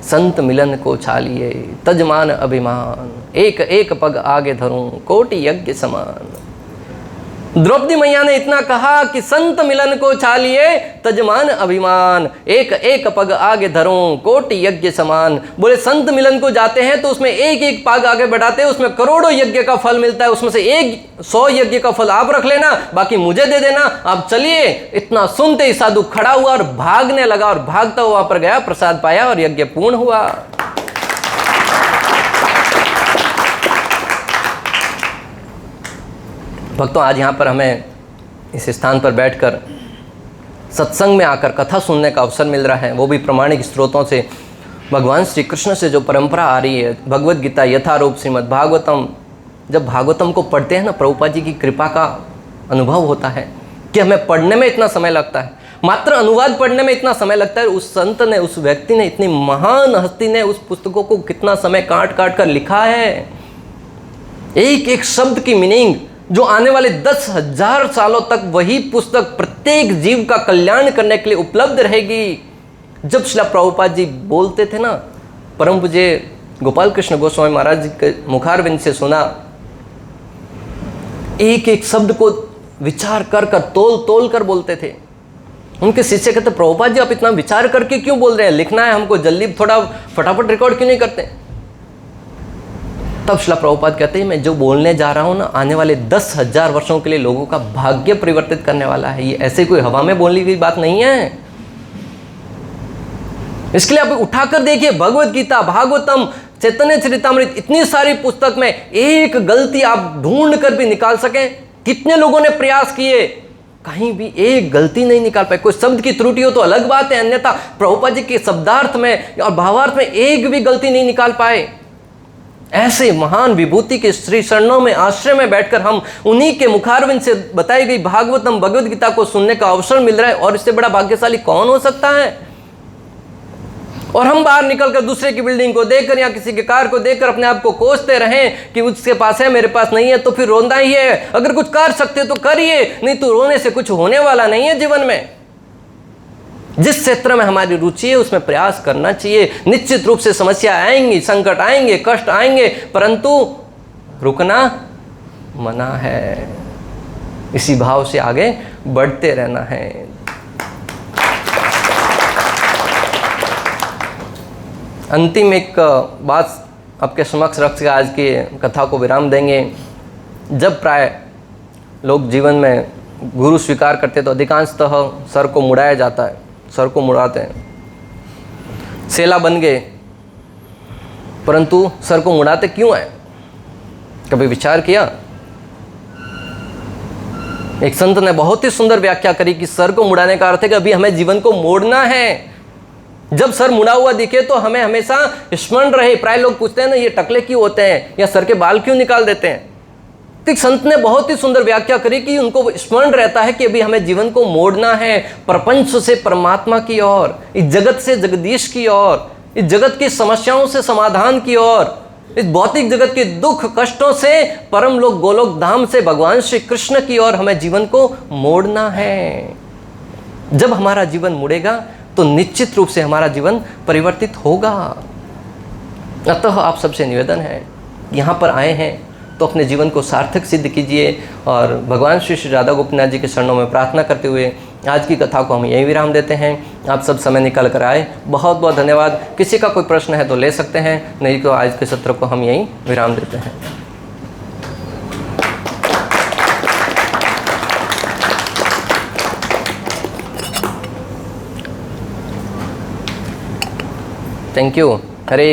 संत मिलन को छालिए तजमान अभिमान, एक एक पग आगे धरूं कोटि यज्ञ समान। द्रौपदी मैया ने इतना कहा कि संत मिलन को छालिए तजमान अभिमान, एक एक पग आगे धरूं कोटि यज्ञ समान। बोले संत मिलन को जाते हैं तो उसमें एक एक पग आगे बढ़ाते हैं, उसमें करोड़ों यज्ञ का फल मिलता है, उसमें से 100 यज्ञ का फल आप रख लेना, बाकी मुझे दे देना, आप चलिए। इतना सुनते ही साधु खड़ा हुआ और भागने लगा, और भागता हुआ पर गया, प्रसाद पाया और यज्ञ पूर्ण हुआ। भक्तों, आज यहाँ पर हमें इस स्थान पर बैठकर सत्संग में आकर कथा सुनने का अवसर मिल रहा है, वो भी प्रमाणिक स्रोतों से। भगवान श्री कृष्ण से जो परंपरा आ रही है, भगवद गीता यथारूप, श्रीमद् भागवतम, जब भागवतम को पढ़ते हैं ना, प्रभुपाद जी की कृपा का अनुभव होता है कि हमें पढ़ने में इतना समय लगता है, मात्र अनुवाद पढ़ने में इतना समय लगता है। उस संत ने, उस व्यक्ति ने, इतनी महान हस्ती ने उस पुस्तकों को कितना समय काट काट कर लिखा है। एक एक शब्द की मीनिंग जो आने वाले 10,000 सालों तक वही पुस्तक प्रत्येक जीव का कल्याण करने के लिए उपलब्ध रहेगी। जब श्रील प्रभुपाद जी बोलते थे ना, परम पूज्य गोपाल कृष्ण गोस्वामी महाराज जी के मुखारविंद से सुना, एक एक शब्द को विचार कर कर तोल तोल कर बोलते थे। उनके शिष्य कहते, प्रभुपाद जी आप इतना विचार करके क्यों बोल रहे हैं, लिखना है हमको जल्दी, थोड़ा फटाफट रिकॉर्ड क्यों नहीं करते। तब श्रील प्रभुपाद कहते हैं, मैं जो बोलने जा रहा हूं ना, आने वाले 10,000 वर्षों के लिए लोगों का भाग्य परिवर्तित करने वाला है। ये ऐसे कोई हवा में बोलने की बात नहीं है। इसके लिए आप उठाकर देखिए, भगवद गीता, भागवतम, चैतन्य चरितामृत, इतनी सारी पुस्तक में एक गलती आप ढूंढ कर भी निकाल सकें। कितने लोगों ने प्रयास किए, कहीं भी एक गलती नहीं निकाल पाए। कोई शब्द की त्रुटि हो तो अलग बात है, अन्यथा प्रभुपाद जी के शब्दार्थ में और भावार्थ में एक भी गलती नहीं निकाल पाए। ऐसे महान विभूति के श्री शरणों में, आश्रय में बैठकर हम उन्हीं के मुखारविंद से बताई गई भागवतम, भगवद गीता को सुनने का अवसर मिल रहा है, और इससे बड़ा भाग्यशाली कौन हो सकता है। और हम बाहर निकलकर दूसरे की बिल्डिंग को देखकर या किसी के कार को देखकर अपने आप को कोसते रहें कि उसके पास है, मेरे पास नहीं है, तो फिर रोना ही है। अगर कुछ कर सकते हो तो करिए, नहीं तो रोने से कुछ होने वाला नहीं है जीवन में। जिस क्षेत्र में हमारी रुचि है उसमें प्रयास करना चाहिए। निश्चित रूप से समस्या आएंगी, संकट आएंगे, कष्ट आएंगे, परंतु रुकना मना है। इसी भाव से आगे बढ़ते रहना है। अंतिम एक बात आपके समक्ष रख के आज की कथा को विराम देंगे। जब प्राय लोग जीवन में गुरु स्वीकार करते तो अधिकांशतः सर को मुड़ाया जाता है, सर को मुड़ाते हैं। सेला बन गए, परंतु सर को मुड़ाते क्यों है? कभी विचार किया? एक संत ने बहुत ही सुंदर व्याख्या करी कि सर को मुड़ाने का अर्थ है कि अभी हमें जीवन को मोड़ना है। जब सर मुड़ा हुआ दिखे तो हमें हमेशा स्मरण रहे। प्राय लोग पूछते हैं ना, ये टकले क्यों होते हैं या सर के बाल क्यों निकाल देते हैं? तो एक संत ने बहुत ही सुंदर व्याख्या करी कि उनको स्मरण रहता है कि अभी हमें जीवन को मोड़ना है, प्रपंच से परमात्मा की ओर, इस जगत से जगदीश की ओर, इस जगत की समस्याओं से समाधान की ओर, इस भौतिक जगत के दुख कष्टों से परम लोक गोलोक धाम से भगवान श्री कृष्ण की ओर हमें जीवन को मोड़ना है। जब हमारा जीवन मुड़ेगा तो निश्चित रूप से हमारा जीवन परिवर्तित होगा। अतः आप सबसे निवेदन है, यहाँ पर आए हैं तो अपने जीवन को सार्थक सिद्ध कीजिए। और भगवान श्री श्री राधा गोपीनाथ जी के चरणों में प्रार्थना करते हुए आज की कथा को हम यहीं विराम देते हैं। आप सब समय निकल कर आए, बहुत बहुत धन्यवाद। किसी का कोई प्रश्न है तो ले सकते हैं, नहीं तो आज के सत्र को हम यहीं विराम देते हैं। Thank you. हरे